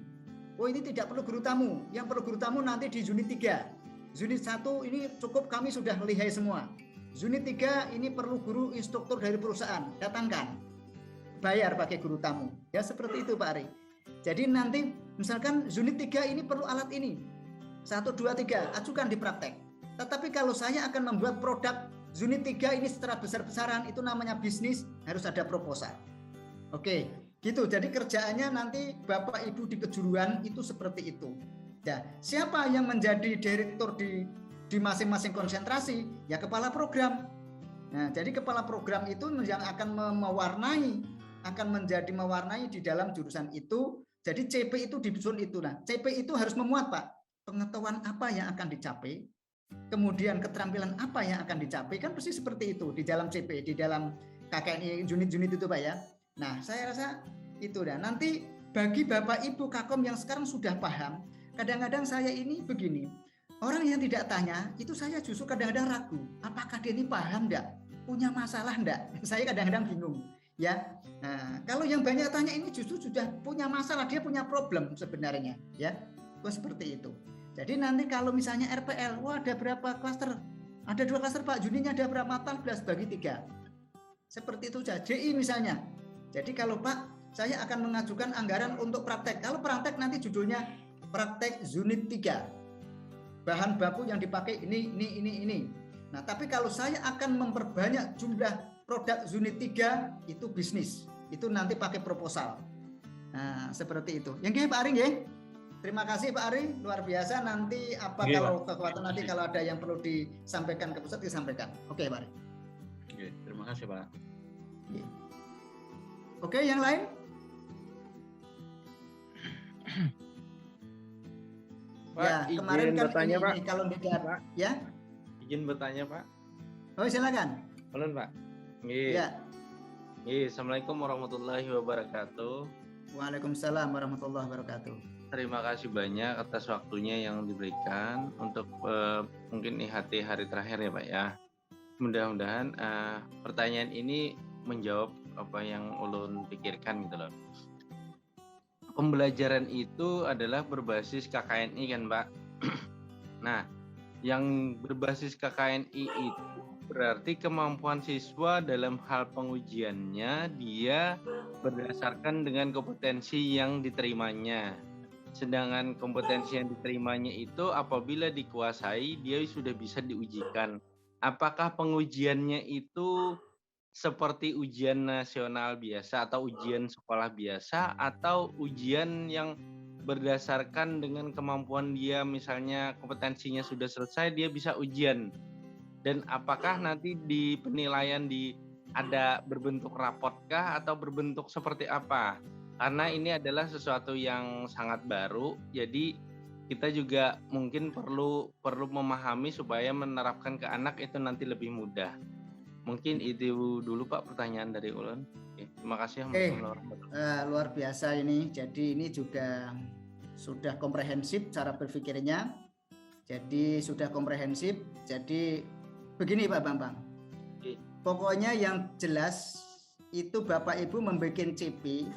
Oh ini tidak perlu guru tamu, yang perlu guru tamu nanti di unit 3. Unit 1 ini cukup kami sudah lihai semua. Unit 3 ini perlu guru instruktur dari perusahaan, datangkan. Bayar pakai guru tamu. Ya seperti itu Pak Ari. Jadi nanti misalkan unit 3 ini perlu alat ini. 1, 2, 3, ajukan di praktek. Tetapi kalau saya akan membuat produk unit 3 ini secara besar-besaran, itu namanya bisnis, harus ada proposal. Oke, gitu. Jadi kerjaannya nanti Bapak Ibu di kejuruan itu seperti itu. Ya, siapa yang menjadi direktur di masing-masing konsentrasi? Ya kepala program. Nah, jadi kepala program itu yang akan mewarnai, akan menjadi mewarnai di dalam jurusan itu. Jadi CP itu di zone itu. Nah, CP itu harus memuat Pak, pengetahuan apa yang akan dicapai, kemudian keterampilan apa yang akan dicapai, kan pasti seperti itu di dalam CP, di dalam KKNI unit-unit itu Pak ya. Nah saya rasa itu dah. Nanti bagi Bapak Ibu Kakom yang sekarang sudah paham, kadang-kadang saya ini begini, orang yang tidak tanya itu saya justru kadang-kadang ragu, apakah dia ini paham enggak, punya masalah enggak, saya kadang-kadang bingung. Ya. Nah, kalau yang banyak tanya ini justru sudah punya masalah, dia punya problem sebenarnya, ya. Seperti itu. Jadi nanti kalau misalnya RPL, wah ada berapa klaster? Ada 2 klaster Pak, Juninya ada berapa? 14 bagi 3. Seperti itu saja. JI misalnya. Jadi kalau Pak, saya akan mengajukan anggaran untuk praktek. Kalau praktek nanti judulnya praktek unit 3. Bahan baku yang dipakai ini. Nah, tapi kalau saya akan memperbanyak jumlah produk unit 3, itu bisnis. Itu nanti pakai proposal. Nah, seperti itu. Yang Pak Aring ya. Terima kasih Pak Ari, luar biasa. Nanti apa kalau kekuatan nanti kalau ada yang perlu disampaikan ke pusat disampaikan. Oke Pak Ari. Oke, terima kasih Pak. Oke, yang lain? Pak, Ya, kemarin izin kan bertanya, Pak. ini kalau tidak, Pak. ya. Izin bertanya Pak. Oh silakan. Ulun Pak. Nggih. Ya. Nggih, Assalamualaikum warahmatullahi wabarakatuh. Waalaikumsalam warahmatullahi wabarakatuh. Terima kasih banyak atas waktunya yang diberikan untuk mungkin IHT hari terakhir ya Pak ya. Mudah-mudahan pertanyaan ini menjawab apa yang ulun pikirkan gitu loh. Pembelajaran itu adalah berbasis KKNI kan Pak. Nah, yang berbasis KKNI itu berarti kemampuan siswa dalam hal pengujiannya dia berdasarkan dengan kompetensi yang diterimanya. Sedangkan kompetensi yang diterimanya itu apabila dikuasai dia sudah bisa diujikan. Apakah pengujiannya itu seperti ujian nasional biasa atau ujian sekolah biasa atau ujian yang berdasarkan dengan kemampuan dia, misalnya kompetensinya sudah selesai dia bisa ujian. Dan apakah nanti di penilaian ada berbentuk rapotkah atau berbentuk seperti apa? Karena ini adalah sesuatu yang sangat baru, jadi kita juga mungkin perlu memahami supaya menerapkan ke anak itu nanti lebih mudah. Mungkin itu dulu Pak pertanyaan dari ulun. Terima kasih. Luar biasa ini. Jadi ini juga sudah komprehensif cara berpikirnya. Jadi sudah komprehensif. Jadi begini Pak Bambang. Pokoknya yang jelas itu Bapak Ibu membuat CP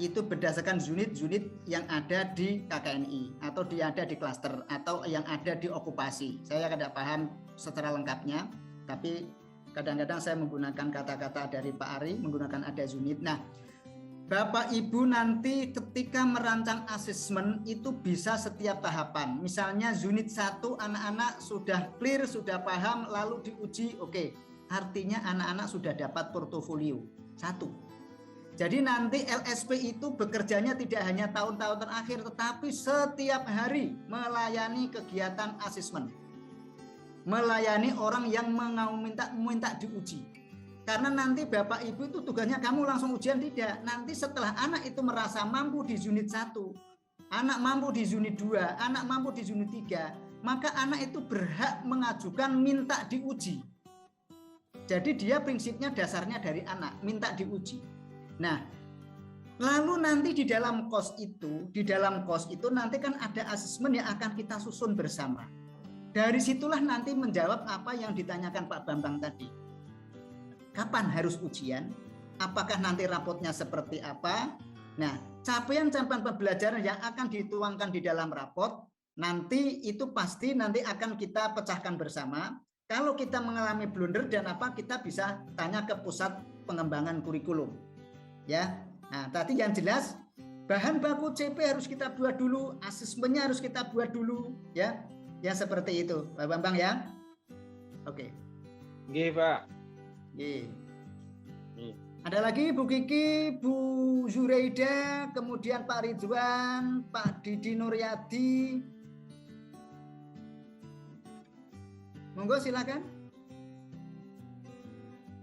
itu berdasarkan unit-unit yang ada di KKNI atau yang ada di klaster atau yang ada di okupasi. Saya tidak paham secara lengkapnya, tapi kadang-kadang saya menggunakan kata-kata dari Pak Ari, menggunakan ada unit. Nah, Bapak Ibu nanti ketika merancang asesmen itu bisa setiap tahapan. Misalnya unit 1 anak-anak sudah clear, sudah paham, lalu diuji, oke. Artinya anak-anak sudah dapat portofolio 1. Jadi nanti LSP itu bekerjanya tidak hanya tahun-tahun terakhir, tetapi setiap hari melayani kegiatan asesmen. Melayani orang yang mau minta diuji. Karena nanti Bapak Ibu itu tugasnya kamu langsung ujian tidak. Nanti setelah anak itu merasa mampu di unit 1, anak mampu di unit 2, anak mampu di unit 3, maka anak itu berhak mengajukan minta diuji. Jadi dia prinsipnya dasarnya dari anak, minta diuji. Nah, lalu nanti di dalam kos itu nanti kan ada asesmen yang akan kita susun bersama. Dari situlah nanti menjawab apa yang ditanyakan Pak Bambang tadi. Kapan harus ujian? Apakah nanti rapotnya seperti apa? Nah, capaian-capaian pembelajaran yang akan dituangkan di dalam rapot nanti itu pasti nanti akan kita pecahkan bersama. Kalau kita mengalami blunder dan apa, kita bisa tanya ke pusat pengembangan kurikulum. Ya, nah tadi yang jelas bahan baku CP harus kita buat dulu, asesmennya harus kita buat dulu, ya, ya seperti itu, Pak Bambang ya. Oke. Nggih Pak. Nggih. Ada lagi Bu Kiki, Bu Zureida, kemudian Pak Ridwan, Pak Didi Nuryadi. Monggo silakan.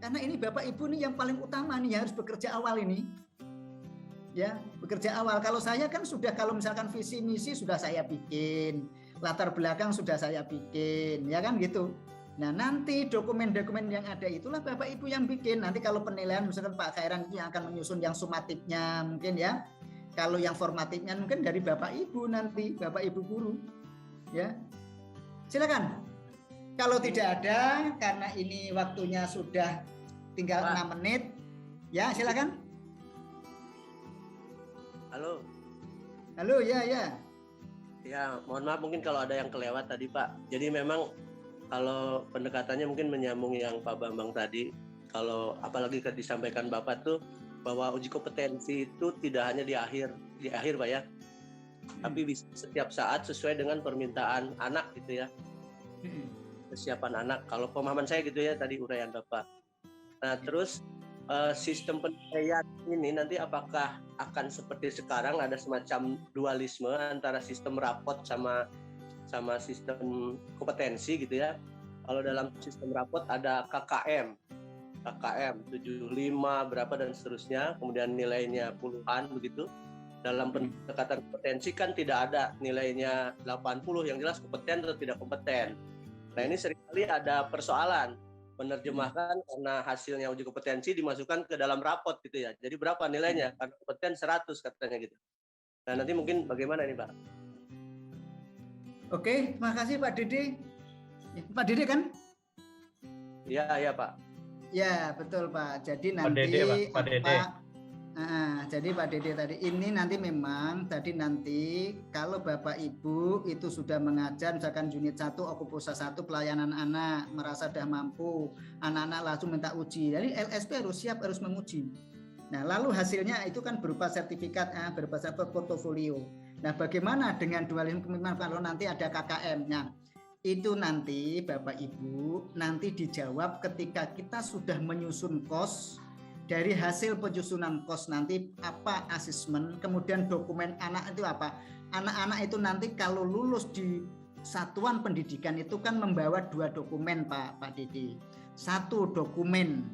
Karena ini Bapak Ibu nih yang paling utama nih harus bekerja awal ini. Ya, bekerja awal. Kalau saya kan sudah, kalau misalkan visi misi sudah saya bikin, latar belakang sudah saya bikin, ya kan gitu. Nah, nanti dokumen-dokumen yang ada itulah Bapak Ibu yang bikin. Nanti kalau penilaian misalkan Pak Khairan itu yang akan menyusun yang sumatifnya mungkin ya. Kalau yang formatifnya mungkin dari Bapak Ibu nanti, Bapak Ibu guru. Ya. Silakan. Kalau tidak ada, karena ini waktunya sudah tinggal 6 menit, Ya, silakan. Halo. Halo, ya, ya. Ya, mohon maaf mungkin kalau ada yang kelewat tadi Pak. Jadi memang kalau pendekatannya mungkin menyambung yang Pak Bambang tadi, kalau apalagi disampaikan Bapak tuh bahwa uji kompetensi itu tidak hanya di akhir Pak ya, tapi bisa setiap saat sesuai dengan permintaan anak gitu ya, kesiapan anak. Kalau pemahaman saya gitu ya tadi uraian Bapak. Nah terus sistem penilaian ini nanti apakah akan seperti sekarang ada semacam dualisme antara sistem rapot sama sistem kompetensi gitu ya. Kalau dalam sistem rapot ada KKM 75 berapa dan seterusnya, kemudian nilainya puluhan begitu. Dalam pendekatan kompetensi kan tidak ada nilainya 80 yang jelas kompeten atau tidak kompeten. Nah ini seringkali ada persoalan menerjemahkan karena hasilnya uji kompetensi dimasukkan ke dalam rapot gitu ya. Jadi berapa nilainya? Karena kompeten 100 katanya gitu. Nah nanti mungkin bagaimana ini Pak? Oke, makasih Pak Dede. Pak Dede kan? Iya Pak. Ya betul Pak. Jadi Pak nanti Dede, Pak Dede. Jadi Pak Dede tadi ini nanti memang nanti kalau Bapak Ibu itu sudah mengajar misalkan unit 1 Okuposa 1 pelayanan anak merasa sudah mampu, anak-anak langsung minta uji. Jadi LSP harus siap harus menguji. Nah, lalu hasilnya itu kan berupa sertifikat, berupa portofolio. Nah, bagaimana dengan dualisme kepemimpinan kalau nanti ada KKM? Nah, itu nanti Bapak Ibu nanti dijawab ketika kita sudah menyusun KOS. Dari hasil penyusunan KOS nanti apa asesmen, kemudian dokumen anak itu apa? Anak-anak itu nanti kalau lulus di satuan pendidikan itu kan membawa 2 dokumen Pak Dede. 1 dokumen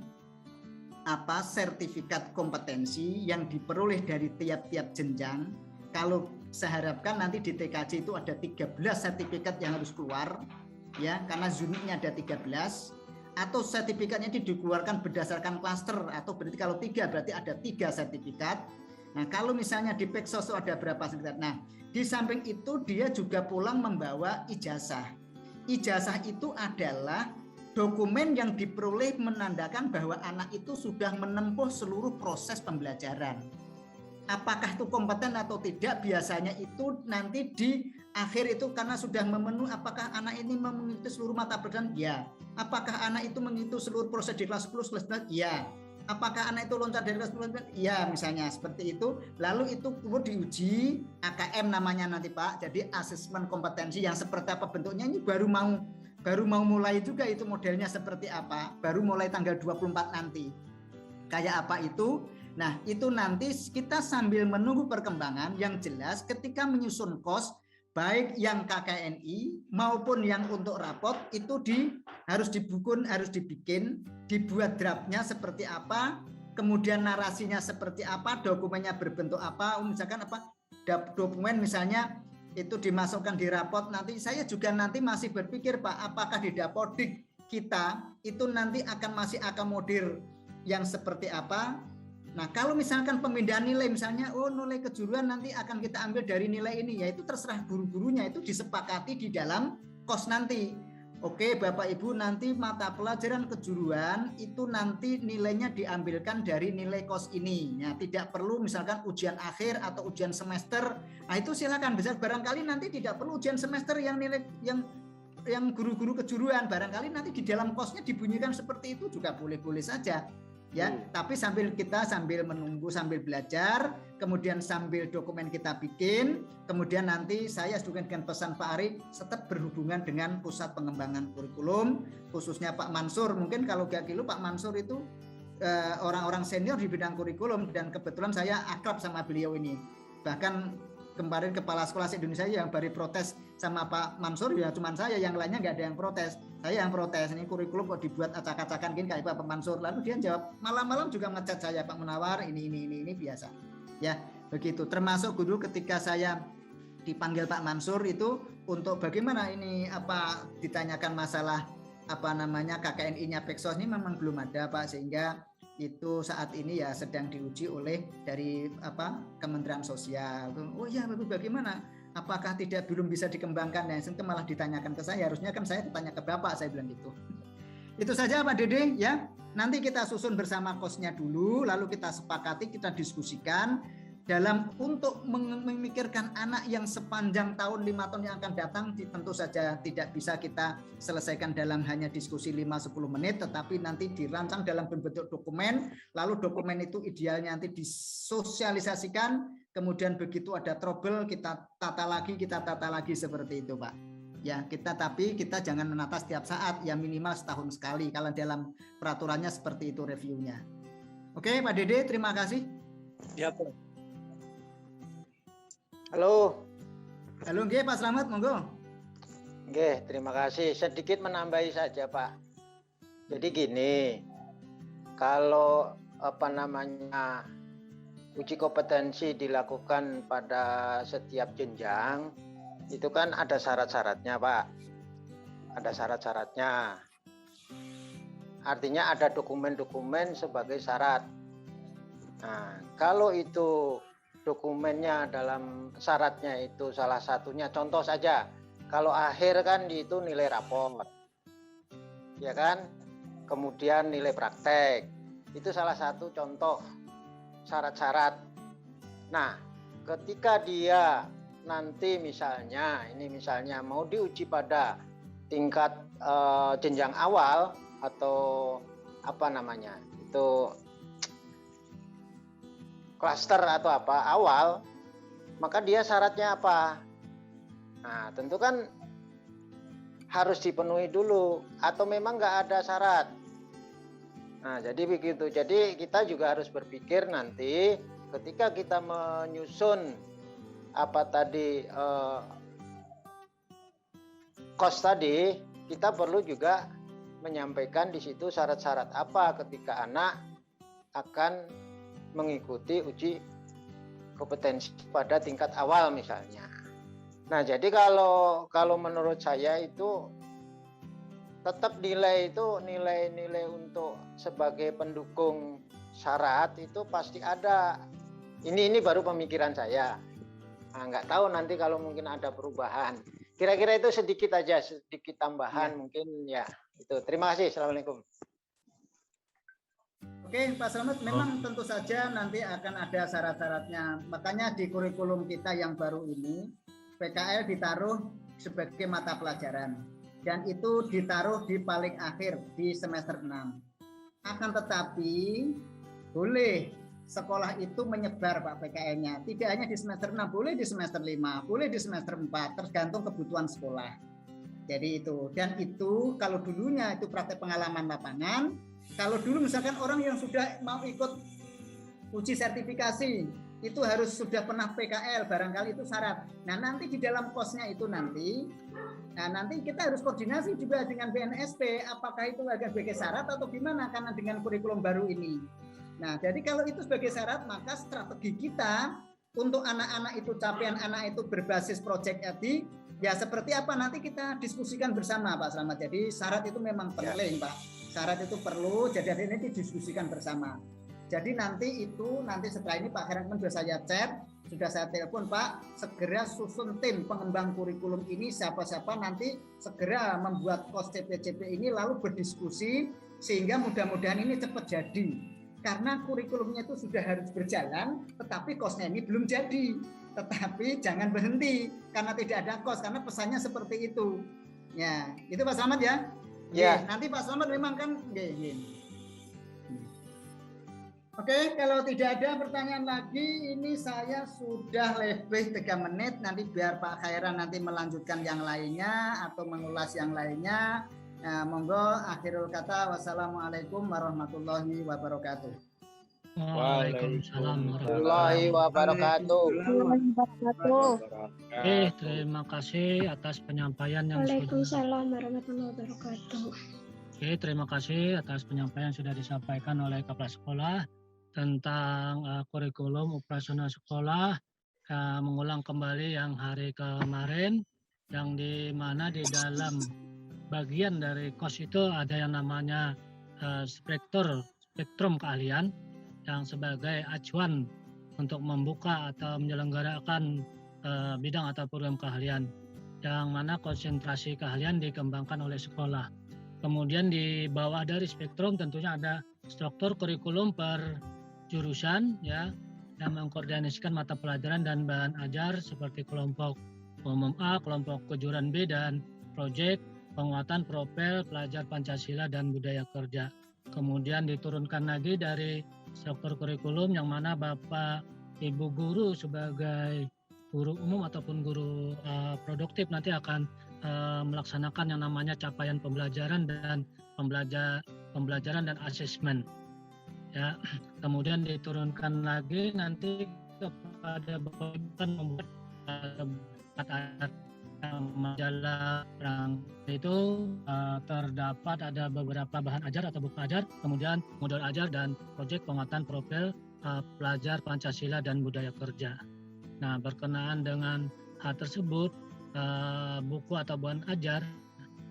sertifikat kompetensi yang diperoleh dari tiap-tiap jenjang. Kalau saya harapkan nanti di TKJ itu ada 13 sertifikat yang harus keluar ya, karena unitnya ada 13. Atau sertifikatnya dikeluarkan berdasarkan klaster, atau berarti kalau 3 berarti ada 3 sertifikat. Nah kalau misalnya di Peksos ada berapa sertifikat. Nah di samping itu dia juga pulang membawa ijazah. Ijazah itu adalah dokumen yang diperoleh menandakan bahwa anak itu sudah menempuh seluruh proses pembelajaran. Apakah itu kompeten atau tidak biasanya itu nanti di akhir itu karena sudah memenuhi, apakah anak ini mengikuti seluruh mata pelajaran? Ya. Apakah anak itu mengikuti seluruh proses di kelas 10, kelas 11? Ya. Apakah anak itu loncat dari kelas 10? Ya, misalnya seperti itu. Lalu itu kemudian diuji AKM namanya nanti Pak. Jadi asesmen kompetensi yang seperti apa bentuknya ini baru mau mulai juga itu modelnya seperti apa. Baru mulai tanggal 24 nanti. Kayak apa itu? Nah, itu nanti kita sambil menunggu perkembangan yang jelas ketika menyusun KOS baik yang KKNI maupun yang untuk rapot itu harus dibikin, dibuat draftnya seperti apa, kemudian narasinya seperti apa, dokumennya berbentuk apa, misalkan dokumen misalnya itu dimasukkan di rapot. Nanti saya juga nanti masih berpikir Pak, apakah di Dapodik kita itu nanti akan masih akomodir yang seperti apa. Nah kalau misalkan pemindahan nilai misalnya nilai kejuruan nanti akan kita ambil dari nilai ini, ya itu terserah guru-gurunya, itu disepakati di dalam KOS nanti. Oke Bapak Ibu nanti mata pelajaran kejuruan itu nanti nilainya diambilkan dari nilai KOS ini. Ya, tidak perlu misalkan ujian akhir atau ujian semester. Nah itu silakan, bisa barangkali nanti tidak perlu ujian semester yang nilai yang guru-guru kejuruan, barangkali nanti di dalam KOS-nya dibunyikan seperti itu juga boleh-boleh saja. Ya, tapi sambil menunggu, sambil belajar, kemudian sambil dokumen kita bikin, kemudian nanti saya juga dengan pesan Pak Ari tetap berhubungan dengan pusat pengembangan kurikulum, khususnya Pak Mansur. Mungkin kalau gak kilo Pak Mansur itu orang-orang senior di bidang kurikulum, dan kebetulan saya akrab sama beliau ini. Bahkan kemarin kepala sekolah se-Indonesia yang baru protes sama Pak Mansur, ya cuman saya, yang lainnya nggak ada yang protes. Saya yang protes, ini kurikulum kok dibuat acak-acakan gini kayak Pak Mansur. Lalu dia jawab, malam-malam juga ngecat saya, Pak Munawar, ini biasa. Ya, begitu. Termasuk dulu ketika saya dipanggil Pak Mansur itu untuk bagaimana ini ditanyakan masalah KKNI-nya Peksos ini memang belum ada Pak, sehingga itu saat ini ya sedang diuji oleh dari Kementerian Sosial. Oh ya, bagaimana? Apakah belum bisa dikembangkan? Nah, itu malah ditanyakan ke saya. Harusnya kan saya tanya ke Bapak, saya bilang gitu. Itu saja Pak Dede ya. nanti kita susun bersama kosnya dulu, lalu kita sepakati, kita diskusikan dalam untuk memikirkan anak yang sepanjang tahun 5 tahun yang akan datang. Tentu saja tidak bisa kita selesaikan dalam hanya diskusi 5-10 menit, tetapi nanti dirancang dalam bentuk dokumen, lalu dokumen itu idealnya nanti disosialisasikan, kemudian begitu ada trouble kita tata lagi seperti itu, Pak. Ya, tapi kita jangan menata setiap saat, ya minimal setahun sekali kalau dalam peraturannya seperti itu reviewnya. Oke, Pak Dede, terima kasih. Ya, Pak. Halo. Halo, nggih Pak Slamet, monggo. Nggih, terima kasih. Sedikit menambahi saja, Pak. Jadi gini, kalau uji kompetensi dilakukan pada setiap jenjang, itu kan ada syarat-syaratnya, Pak. Ada syarat-syaratnya. Artinya ada dokumen-dokumen sebagai syarat. Nah, kalau itu dokumennya dalam syaratnya itu salah satunya, contoh saja, kalau akhir kan itu nilai raport, ya kan, kemudian nilai praktek, itu salah satu contoh syarat-syarat. Nah, ketika dia nanti misalnya mau diuji pada tingkat jenjang awal atau itu klaster atau awal, maka dia syaratnya apa? Nah, tentu kan harus dipenuhi dulu, atau memang nggak ada syarat. Nah, jadi begitu. Jadi kita juga harus berpikir nanti ketika kita menyusun kos tadi, kita perlu juga menyampaikan di situ syarat-syarat apa ketika anak akan mengikuti uji kompetensi pada tingkat awal misalnya. Nah, jadi kalau menurut saya itu tetap nilai untuk sebagai pendukung syarat itu pasti ada. Ini baru pemikiran saya. Nah, nggak tahu nanti kalau mungkin ada perubahan. Kira-kira itu sedikit tambahan mungkin ya. Itu. Terima kasih. Assalamualaikum. Oke, Pak Slamet, memang tentu saja nanti akan ada syarat-syaratnya. Makanya di kurikulum kita yang baru ini, PKL ditaruh sebagai mata pelajaran. Dan itu ditaruh di paling akhir, di semester 6. Akan tetapi, boleh sekolah itu menyebar, Pak, PKL-nya. Tidak hanya di semester 6, boleh di semester 5, boleh di semester 4, tergantung kebutuhan sekolah. Jadi itu. Dan itu, kalau dulunya itu praktek pengalaman lapangan, kalau dulu misalkan orang yang sudah mau ikut uji sertifikasi, itu harus sudah pernah PKL, barangkali itu syarat. Nah, nanti di dalam kosnya itu nanti kita harus koordinasi juga dengan BNSP, apakah itu agak sebagai syarat atau gimana, karena dengan kurikulum baru ini. Nah, jadi kalau itu sebagai syarat, maka strategi kita untuk anak-anak itu, capaian anak itu berbasis project tadi, ya seperti apa nanti kita diskusikan bersama, Pak Slamet. Jadi syarat itu memang penting, Pak. Syarat itu perlu, jadi ini didiskusikan bersama. Jadi nanti setelah ini Pak Heran sudah saya chat, sudah saya telepon, Pak, segera susun tim pengembang kurikulum ini, siapa-siapa nanti segera membuat kos CPCP ini lalu berdiskusi sehingga mudah-mudahan ini cepat jadi. Karena kurikulumnya itu sudah harus berjalan, tetapi kosnya ini belum jadi. Tetapi jangan berhenti karena tidak ada kos, karena pesannya seperti itu. Ya, itu Pak Slamet ya. Ya, nanti Pak Slamet memang kan Oke, kalau tidak ada pertanyaan lagi, ini saya sudah lebih 3 menit, nanti biar Pak Khairan nanti melanjutkan yang lainnya atau mengulas yang lainnya. Nah, monggo akhirul kata, wassalamualaikum warahmatullahi wabarakatuh. Waalaikumsalam warahmatullahi wabarakatuh. Terima kasih atas penyampaian yang Waalaikumsalam warahmatullahi wabarakatuh. Terima kasih atas penyampaian yang sudah disampaikan oleh Kepala Sekolah tentang kurikulum operasional sekolah, mengulang kembali yang hari kemarin, yang di mana di dalam bagian dari KOS itu ada yang namanya spektrum keahlian, yang sebagai acuan untuk membuka atau menyelenggarakan bidang atau program keahlian, yang mana konsentrasi keahlian dikembangkan oleh sekolah. Kemudian di bawah dari spektrum tentunya ada struktur kurikulum per jurusan ya, yang mengkoordinasikan mata pelajaran dan bahan ajar seperti kelompok umum A, kelompok kejuruan B, dan proyek penguatan profil pelajar Pancasila dan budaya kerja. Kemudian diturunkan lagi dari struktur kurikulum yang mana Bapak Ibu guru sebagai guru umum ataupun guru produktif nanti akan melaksanakan yang namanya capaian pembelajaran dan pembelajaran dan asesmen. Ya, kemudian diturunkan lagi nanti kepada Bapak membuat majalah itu terdapat ada beberapa bahan ajar atau buku ajar, kemudian modul ajar dan proyek penguatan profil pelajar Pancasila dan budaya kerja. Nah, berkenaan dengan hal tersebut, buku atau bahan ajar,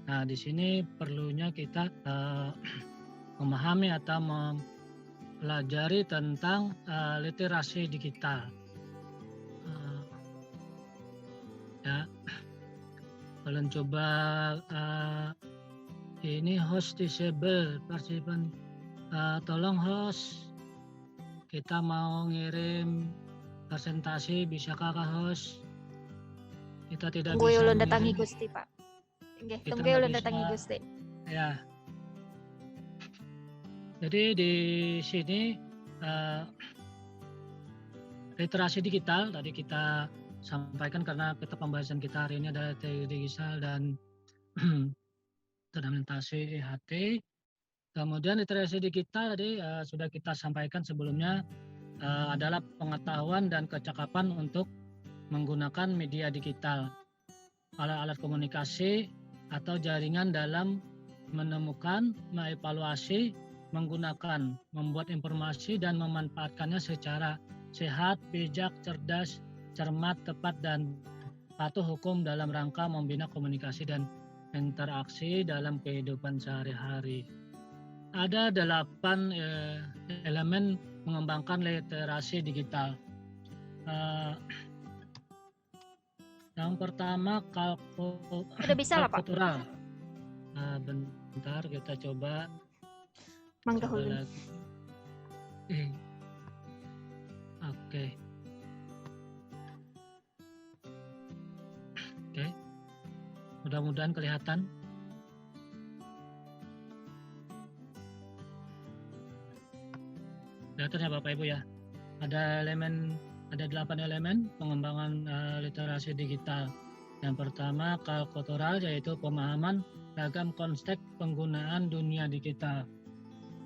nah di sini perlunya kita memahami atau mempelajari tentang literasi digital. Ya, kalian coba ini host disable partisipan, tolong host, kita mau ngirim presentasi, bisakah host? Kita tidak Tunggu bisa ulun datangi mengirim. Gusti, Pak. Nggih, Kita tunggu nggak ulun bisa. datangi Gusti. Ya. Jadi di sini literasi digital tadi kita sampaikan karena pembahasan kita hari ini adalah teori digital dan implementasi IHT. Kemudian literasi digital tadi sudah kita sampaikan sebelumnya adalah pengetahuan dan kecakapan untuk menggunakan media digital, alat-alat komunikasi atau jaringan dalam menemukan, mengevaluasi, menggunakan, membuat informasi dan memanfaatkannya secara sehat, bijak, cerdas, cermat, tepat, dan patuh hukum dalam rangka membina komunikasi dan interaksi dalam kehidupan sehari-hari. Ada 8 elemen mengembangkan literasi digital. Yang pertama Udah bisa lah, Pak. kalkultural. Bentar kita coba. Mangga Coba ulun. lagi. Oke. Oke. Mudah-mudahan kelihatan. Kelihatan ya Bapak Ibu ya. Ada 8 elemen pengembangan literasi digital. Yang pertama kalkultural, yaitu pemahaman ragam konsep penggunaan dunia digital.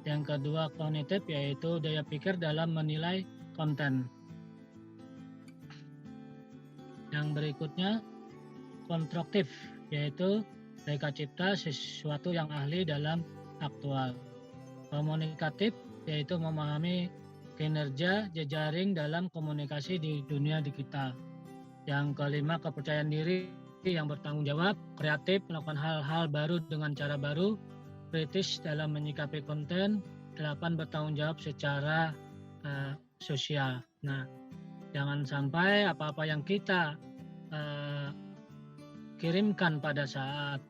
Yang kedua kognitif, yaitu daya pikir dalam menilai konten. Yang berikutnya konstruktif, yaitu daya cipta sesuatu yang ahli dalam aktual. Komunikatif, yaitu memahami kinerja jejaring dalam komunikasi di dunia digital. Yang kelima kepercayaan diri yang bertanggung jawab, kreatif, melakukan hal-hal baru dengan cara baru, kritis dalam menyikapi konten, 8 bertanggung jawab secara sosial. Nah, jangan sampai apa-apa yang kita kirimkan pada saat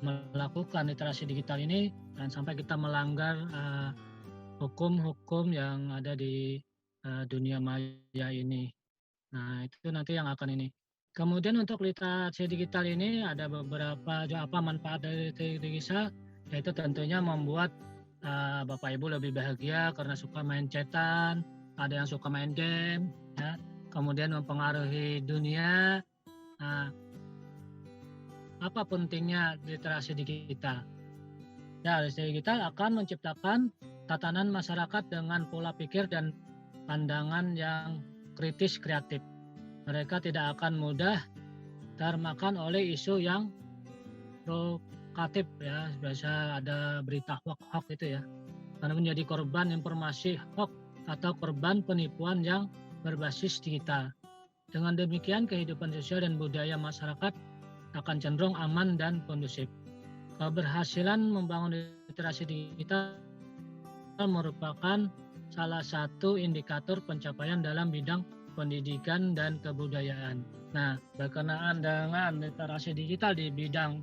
melakukan literasi digital ini, jangan sampai kita melanggar hukum-hukum yang ada di dunia maya ini. Nah, itu nanti yang akan ini. Kemudian untuk literasi digital ini ada beberapa manfaat dari literasi digital, yaitu tentunya membuat Bapak Ibu lebih bahagia karena suka main chatan, ada yang suka main game, ya. Kemudian mempengaruhi dunia. Apa pentingnya literasi digital? Ya, literasi digital akan menciptakan tatanan masyarakat dengan pola pikir dan pandangan yang kritis kreatif. Mereka tidak akan mudah termakan oleh isu yang provokatif, ya, biasa ada berita hoax itu ya, karena menjadi korban informasi hoax atau korban penipuan yang berbasis digital. Dengan demikian kehidupan sosial dan budaya masyarakat akan cenderung aman dan kondusif. Keberhasilan membangun literasi digital merupakan salah satu indikator pencapaian dalam bidang pendidikan dan kebudayaan. Nah, berkenaan dengan literasi digital di bidang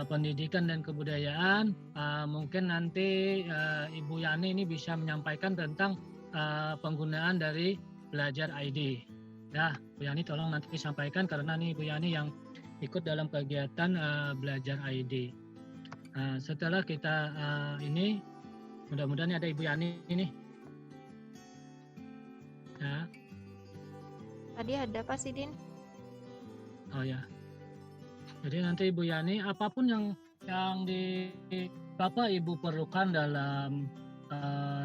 pendidikan dan kebudayaan, mungkin nanti Ibu Yani ini bisa menyampaikan tentang penggunaan dari Belajar ID. Ya, Bu Yani tolong nanti disampaikan karena nih Bu Yani yang ikut dalam kegiatan Belajar ID. Setelah kita ini, mudah-mudahan ada Ibu Yani ini. Ya. Tadi ada Pak Sidin. Oh ya. Jadi nanti Ibu Yani apapun yang di Bapak Ibu perlukan dalam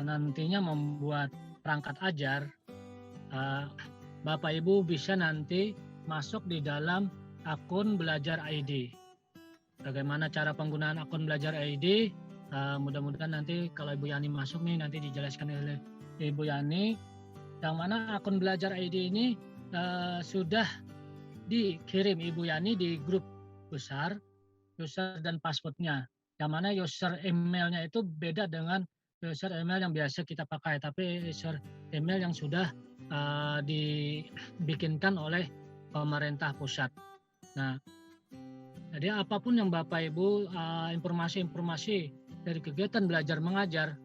nantinya membuat perangkat ajar, Bapak Ibu bisa nanti masuk di dalam akun Belajar ID. Bagaimana cara penggunaan akun Belajar ID? Mudah-mudahan nanti kalau Ibu Yani masuk nih nanti dijelaskan oleh Ibu Yani. Yang mana akun Belajar ID ini sudah dikirim Ibu Yani di grup besar, user dan passwordnya. Yang mana user emailnya itu beda dengan user email yang biasa kita pakai, tapi user email yang sudah dibikinkan oleh pemerintah pusat. Nah, jadi apapun yang Bapak Ibu informasi-informasi dari kegiatan belajar mengajar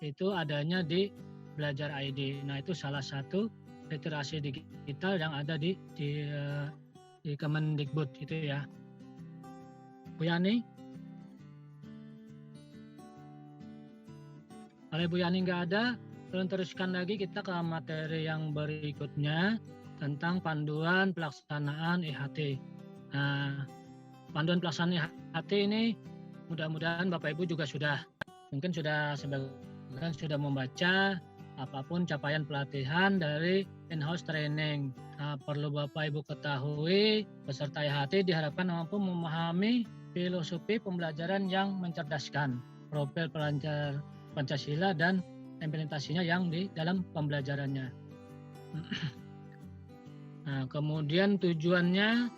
itu adanya di Belajar ID. Nah, itu salah satu literasi digital yang ada di Kemendikbud itu ya. Bu Yani? Kalau Bu Yani nggak ada, teruskan lagi kita ke materi yang berikutnya tentang panduan pelaksanaan IHT. Nah, panduan pelaksanaan IHT ini mudah-mudahan Bapak Ibu juga mungkin sudah sebagian sudah membaca apapun capaian pelatihan dari in-house training. Perlu Bapak Ibu ketahui, peserta IHT diharapkan mampu memahami filosofi pembelajaran yang mencerdaskan, profil pelajar Pancasila dan implementasinya yang di dalam pembelajarannya. Nah, kemudian tujuannya,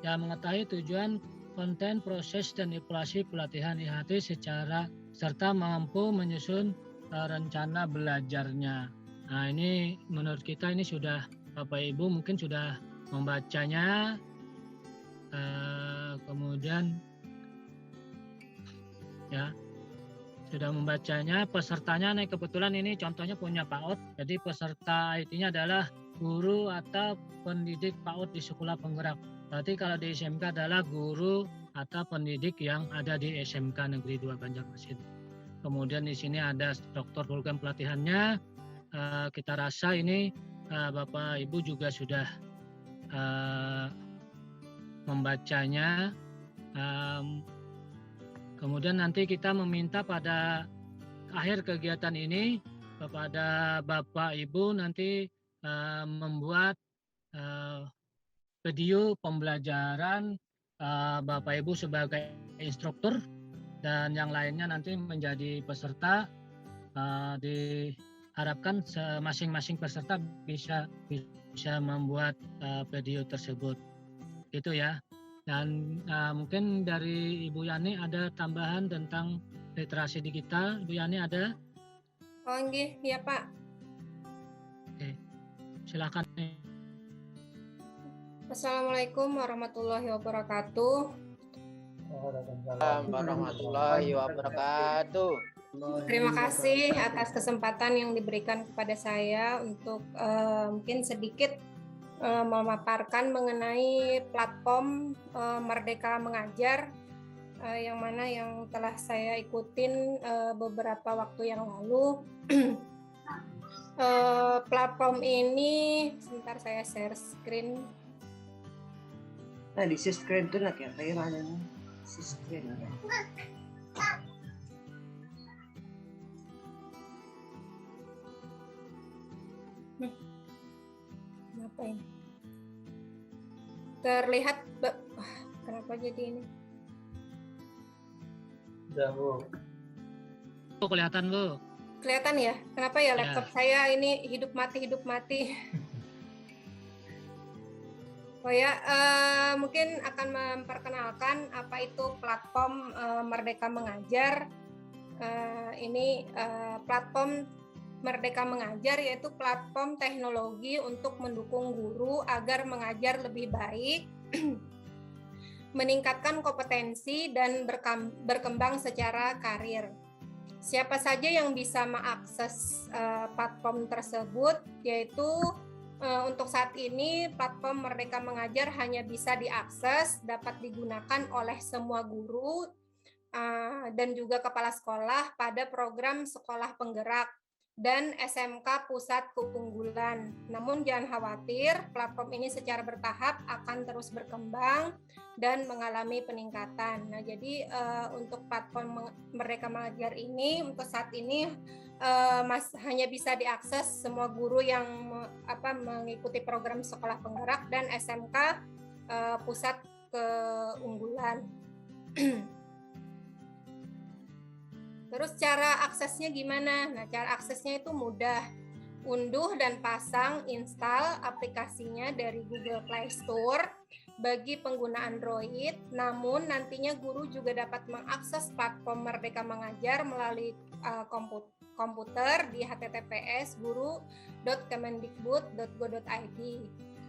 ya mengetahui tujuan, konten, proses, dan evaluasi pelatihan IHT serta mampu menyusun rencana belajarnya. Nah, ini menurut kita ini sudah Bapak Ibu mungkin sudah membacanya, kemudian ya sudah membacanya. Pesertanya nih kebetulan ini contohnya punya PAUD. Jadi peserta IT-nya adalah guru atau pendidik PAUD di sekolah penggerak. Berarti kalau di SMK adalah guru atau pendidik yang ada di SMK Negeri 2 Banjarmasin. Kemudian di sini ada struktur program pelatihannya. Kita rasa ini Bapak Ibu juga sudah membacanya. Kemudian nanti kita meminta pada akhir kegiatan ini kepada Bapak Ibu nanti membuat video pembelajaran Bapak Ibu sebagai instruktur dan yang lainnya nanti menjadi peserta. Diharapkan masing-masing peserta bisa membuat video tersebut, gitu ya. Dan mungkin dari Ibu Yani ada tambahan tentang literasi digital. Ibu Yani ada? Oh nggih, iya Pak. Oke, silakan. Assalamualaikum warahmatullahi wabarakatuh. Warahmatullahi wabarakatuh. Terima kasih atas kesempatan yang diberikan kepada saya untuk mungkin sedikit memaparkan mengenai platform Merdeka Mengajar yang mana yang telah saya ikutin beberapa waktu yang lalu. Platform ini, sebentar saya share screen. Nah, di share screen itu nak ya, kayak mana nih? Screen. Kenapa ini? Terlihat, kenapa jadi ini? Udah, Bu. Kelihatan, Bu. Kelihatan ya? Kenapa ya laptop saya ini hidup mati? Oh ya, mungkin akan memperkenalkan apa itu platform Merdeka Mengajar. Ini platform Merdeka Mengajar, yaitu platform teknologi untuk mendukung guru agar mengajar lebih baik, meningkatkan kompetensi, dan berkembang secara karir. Siapa saja yang bisa mengakses platform tersebut, yaitu untuk saat ini platform Merdeka Mengajar hanya bisa diakses, dapat digunakan oleh semua guru dan juga kepala sekolah pada program sekolah penggerak dan SMK Pusat Keunggulan. Namun jangan khawatir, platform ini secara bertahap akan terus berkembang dan mengalami peningkatan. Nah, jadi untuk platform Merdeka Mengajar ini untuk saat ini hanya bisa diakses semua guru yang mengikuti program sekolah penggerak dan SMK Pusat Keunggulan. Terus cara aksesnya gimana? Nah, cara aksesnya itu mudah. Unduh dan pasang install aplikasinya dari Google Play Store bagi pengguna Android. Namun nantinya guru juga dapat mengakses platform Merdeka Mengajar melalui komputer di https://guru.kemendikbud.go.id.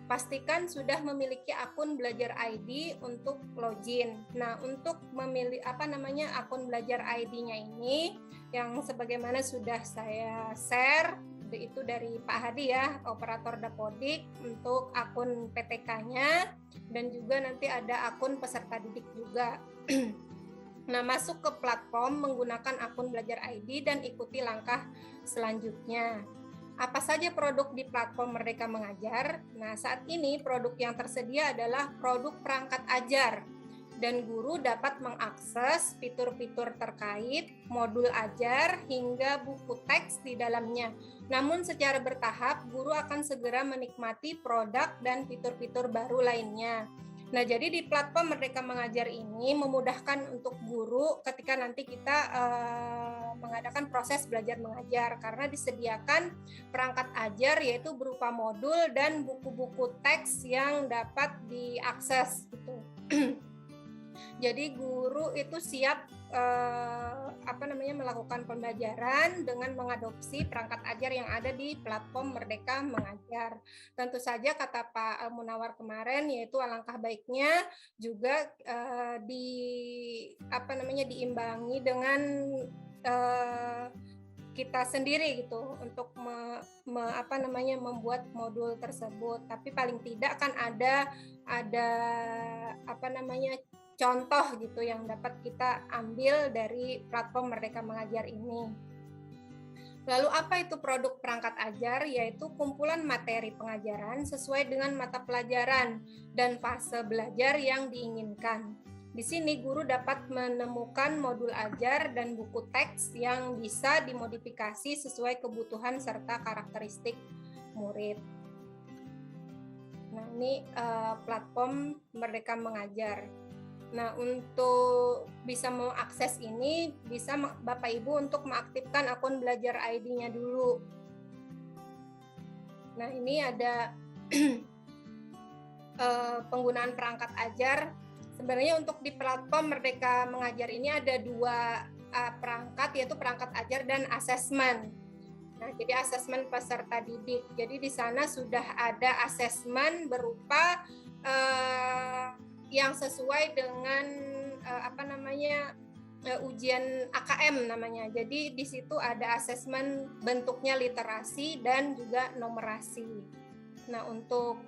Pastikan sudah memiliki akun Belajar ID untuk login. Nah, untuk memilih akun Belajar ID-nya ini yang sebagaimana sudah saya share itu dari Pak Hadi ya, operator Dapodik untuk akun PTK-nya dan juga nanti ada akun peserta didik juga. Nah, masuk ke platform menggunakan akun Belajar ID dan ikuti langkah selanjutnya. Apa saja produk di platform Merdeka Mengajar? Nah, saat ini produk yang tersedia adalah produk perangkat ajar dan guru dapat mengakses fitur-fitur terkait, modul ajar, hingga buku teks di dalamnya. Namun secara bertahap, guru akan segera menikmati produk dan fitur-fitur baru lainnya. Nah, jadi di platform Merdeka Mengajar ini memudahkan untuk guru ketika nanti kita mengadakan proses belajar mengajar karena disediakan perangkat ajar yaitu berupa modul dan buku-buku teks yang dapat diakses gitu. Jadi guru itu siap melakukan pembelajaran dengan mengadopsi perangkat ajar yang ada di platform Merdeka Mengajar. Tentu saja kata Pak Munawar kemarin yaitu alangkah baiknya juga diimbangi dengan kita sendiri gitu untuk membuat modul tersebut. Tapi paling tidak kan ada contoh gitu yang dapat kita ambil dari platform Merdeka Mengajar ini. Lalu apa itu produk perangkat ajar? Yaitu kumpulan materi pengajaran sesuai dengan mata pelajaran dan fase belajar yang diinginkan. Di sini guru dapat menemukan modul ajar dan buku teks yang bisa dimodifikasi sesuai kebutuhan serta karakteristik murid. Nah, ini platform Merdeka Mengajar. Nah, untuk bisa mengakses ini, bisa Bapak Ibu untuk mengaktifkan akun Belajar ID-nya dulu. Nah, ini ada penggunaan perangkat ajar. Sebenarnya untuk di platform Merdeka Mengajar ini ada dua perangkat, yaitu perangkat ajar dan asesmen. Nah, jadi asesmen peserta didik. Jadi di sana sudah ada asesmen berupa yang sesuai dengan ujian AKM namanya. Jadi di situ ada asesmen bentuknya literasi dan juga numerasi. Nah, untuk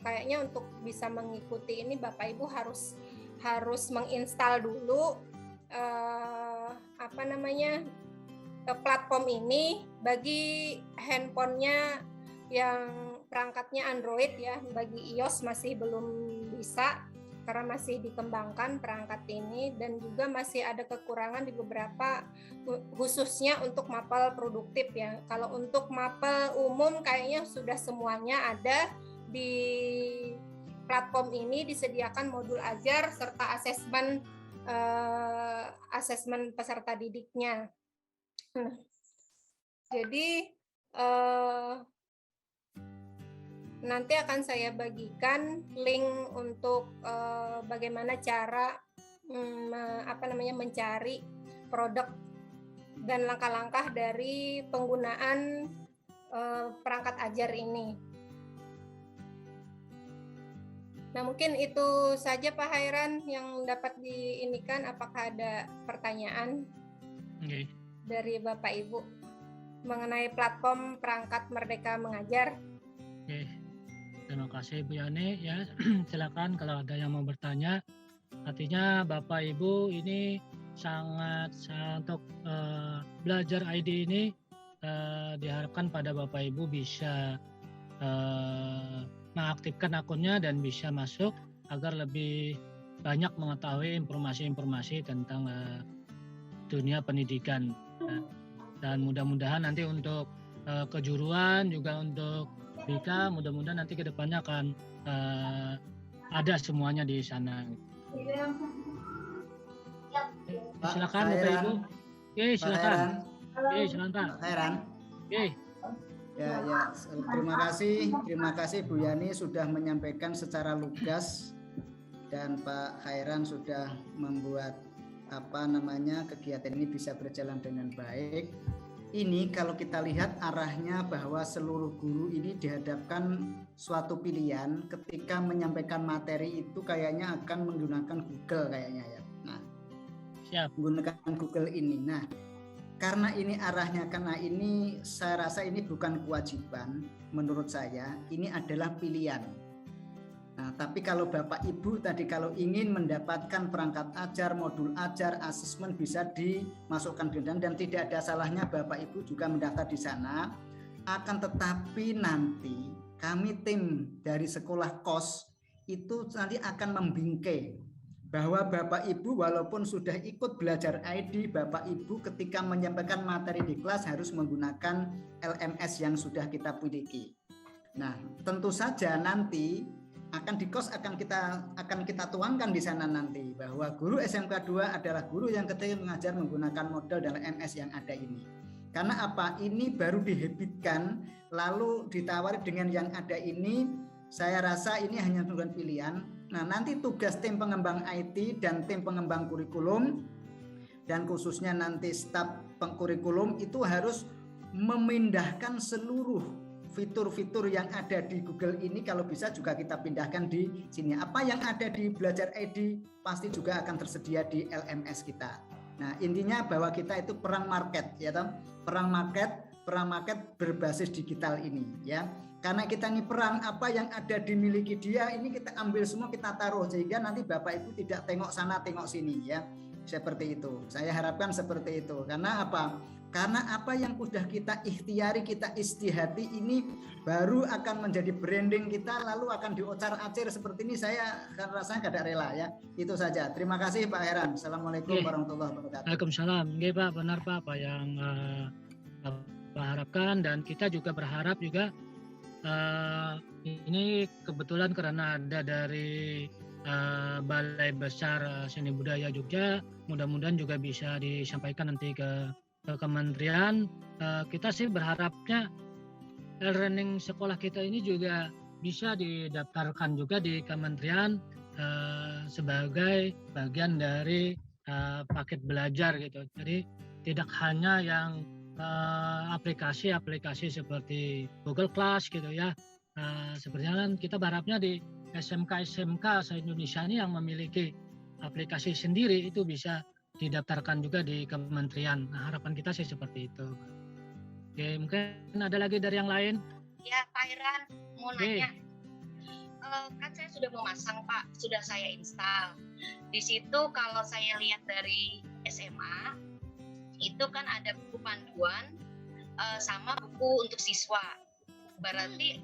kayaknya untuk bisa mengikuti ini Bapak Ibu harus menginstal dulu platform ini bagi handphonenya yang perangkatnya Android ya. Bagi iOS masih belum bisa karena masih dikembangkan perangkat ini dan juga masih ada kekurangan di beberapa khususnya untuk mapel produktif ya. Kalau untuk mapel umum kayaknya sudah semuanya ada di platform ini, disediakan modul ajar serta asesmen peserta didiknya. Jadi nanti akan saya bagikan link untuk bagaimana cara mencari produk dan langkah-langkah dari penggunaan perangkat ajar ini. Nah, mungkin itu saja Pak Hairan yang dapat diinikan. Apakah ada pertanyaan dari Bapak Ibu mengenai platform perangkat Merdeka Mengajar? Oke, terima kasih Bu Yani ya. Silakan kalau ada yang mau bertanya. Artinya Bapak Ibu ini sangat untuk belajar ID ini diharapkan pada Bapak Ibu bisa mengaktifkan akunnya dan bisa masuk agar lebih banyak mengetahui informasi-informasi tentang dunia pendidikan. Dan mudah-mudahan nanti untuk kejuruan juga untuk BK, mudah-mudahan nanti kedepannya akan ada semuanya di sana. Silakan Bapak Ibu. Oke, silakan. Oke, silakan Pak. Hairan. Oke. Ya, terima kasih Bu Yani sudah menyampaikan secara lugas dan Pak Hairan sudah membuat kegiatan ini bisa berjalan dengan baik. Ini kalau kita lihat arahnya bahwa seluruh guru ini dihadapkan suatu pilihan ketika menyampaikan materi itu kayaknya akan menggunakan Google kayaknya ya. Nah, menggunakan Google ini. Nah, karena ini arahnya, karena ini saya rasa ini bukan kewajiban menurut saya, ini adalah pilihan. Nah, tapi kalau Bapak Ibu tadi kalau ingin mendapatkan perangkat ajar, modul ajar, asesmen bisa dimasukkan di dalam dan tidak ada salahnya Bapak Ibu juga mendaftar di sana. Akan tetapi nanti kami tim dari sekolah KOS itu nanti akan membingkai bahwa Bapak Ibu walaupun sudah ikut belajar ID, Bapak Ibu ketika menyampaikan materi di kelas harus menggunakan LMS yang sudah kita miliki. Nah, tentu saja nanti di KOS akan kita tuangkan di sana nanti bahwa guru SMK 2 adalah guru yang ketika mengajar menggunakan model dan LMS yang ada ini. Karena apa? Ini baru dihebitkan lalu ditawari dengan yang ada ini. Saya rasa ini hanya bukan pilihan. Nah, nanti tugas tim pengembang IT dan tim pengembang kurikulum dan khususnya nanti staf pengkurikulum itu harus memindahkan seluruh fitur-fitur yang ada di Google ini kalau bisa juga kita pindahkan di sini. Apa yang ada di Belajar ID pasti juga akan tersedia di LMS kita. Nah, intinya bahwa kita itu perang market ya toh. Perang market berbasis digital ini ya. Karena kita ini perang apa yang ada dimiliki dia ini kita ambil semua kita taruh sehingga nanti Bapak Ibu tidak tengok sana tengok sini ya. Seperti itu. Saya harapkan seperti itu. Karena apa? Karena apa yang sudah kita ikhtiari, kita istihati ini baru akan menjadi branding kita lalu akan diocar-acir seperti ini saya rasanya tidak rela ya. Itu saja. Terima kasih Pak Heran. Assalamualaikum warahmatullahi wabarakatuh. Waalaikumsalam. Oke Pak, benar Pak apa yang Pak harapkan dan kita juga berharap juga ini kebetulan karena ada dari Balai Besar Seni Budaya Jogja, mudah-mudahan juga bisa disampaikan nanti ke kementerian. Kita sih berharapnya e-learning sekolah kita ini juga bisa didaftarkan juga di kementerian sebagai bagian dari paket belajar gitu. Jadi tidak hanya yang aplikasi-aplikasi seperti Google Class gitu ya. Sebenarnya kan kita berharapnya di SMK-SMK se-Indonesia ini yang memiliki aplikasi sendiri itu bisa didaftarkan juga di kementerian. Nah, harapan kita sih seperti itu. Oke, mungkin ada lagi dari yang lain? Ya, Pak Iran, mau nanya. Kan saya sudah memasang, Pak. Sudah saya install. Di situ kalau saya lihat dari SMA, itu kan ada buku panduan sama buku untuk siswa. Berarti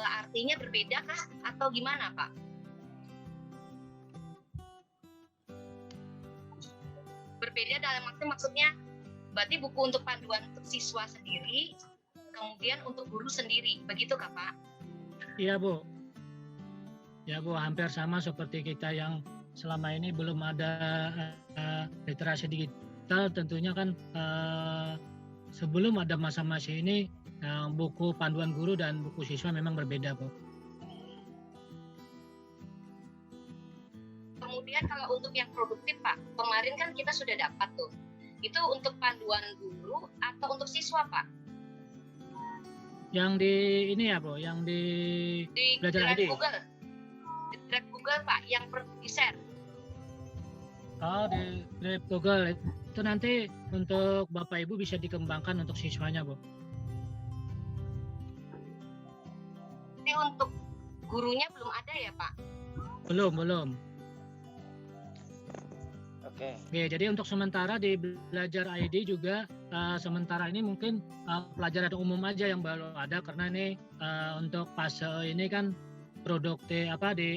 artinya berbeda kah? Atau gimana, Pak? Berbeda dalam arti maksudnya berarti buku untuk panduan untuk siswa sendiri kemudian untuk guru sendiri begitu kah Pak? Iya Bu, ya Bu hampir sama seperti kita yang selama ini belum ada literasi digital. Tentunya kan sebelum ada masa-masa ini buku panduan guru dan buku siswa memang berbeda Bu. Kemudian kalau untuk yang produktif Pak, kemarin kan kita sudah dapat tuh Itu untuk panduan guru atau untuk siswa, Pak? Yang di ini ya, Bu, yang di Di belajar Drive ID. Google. Di Drive Google, Pak, yang perlu di-share. Oh, di Google itu nanti untuk Bapak Ibu bisa dikembangkan untuk siswanya, Bu. Tapi untuk gurunya belum ada ya, Pak? Belum. Oke. Oke, jadi untuk sementara di belajar ID juga sementara ini mungkin pelajaran umum aja yang baru ada karena ini untuk fase ini kan produk di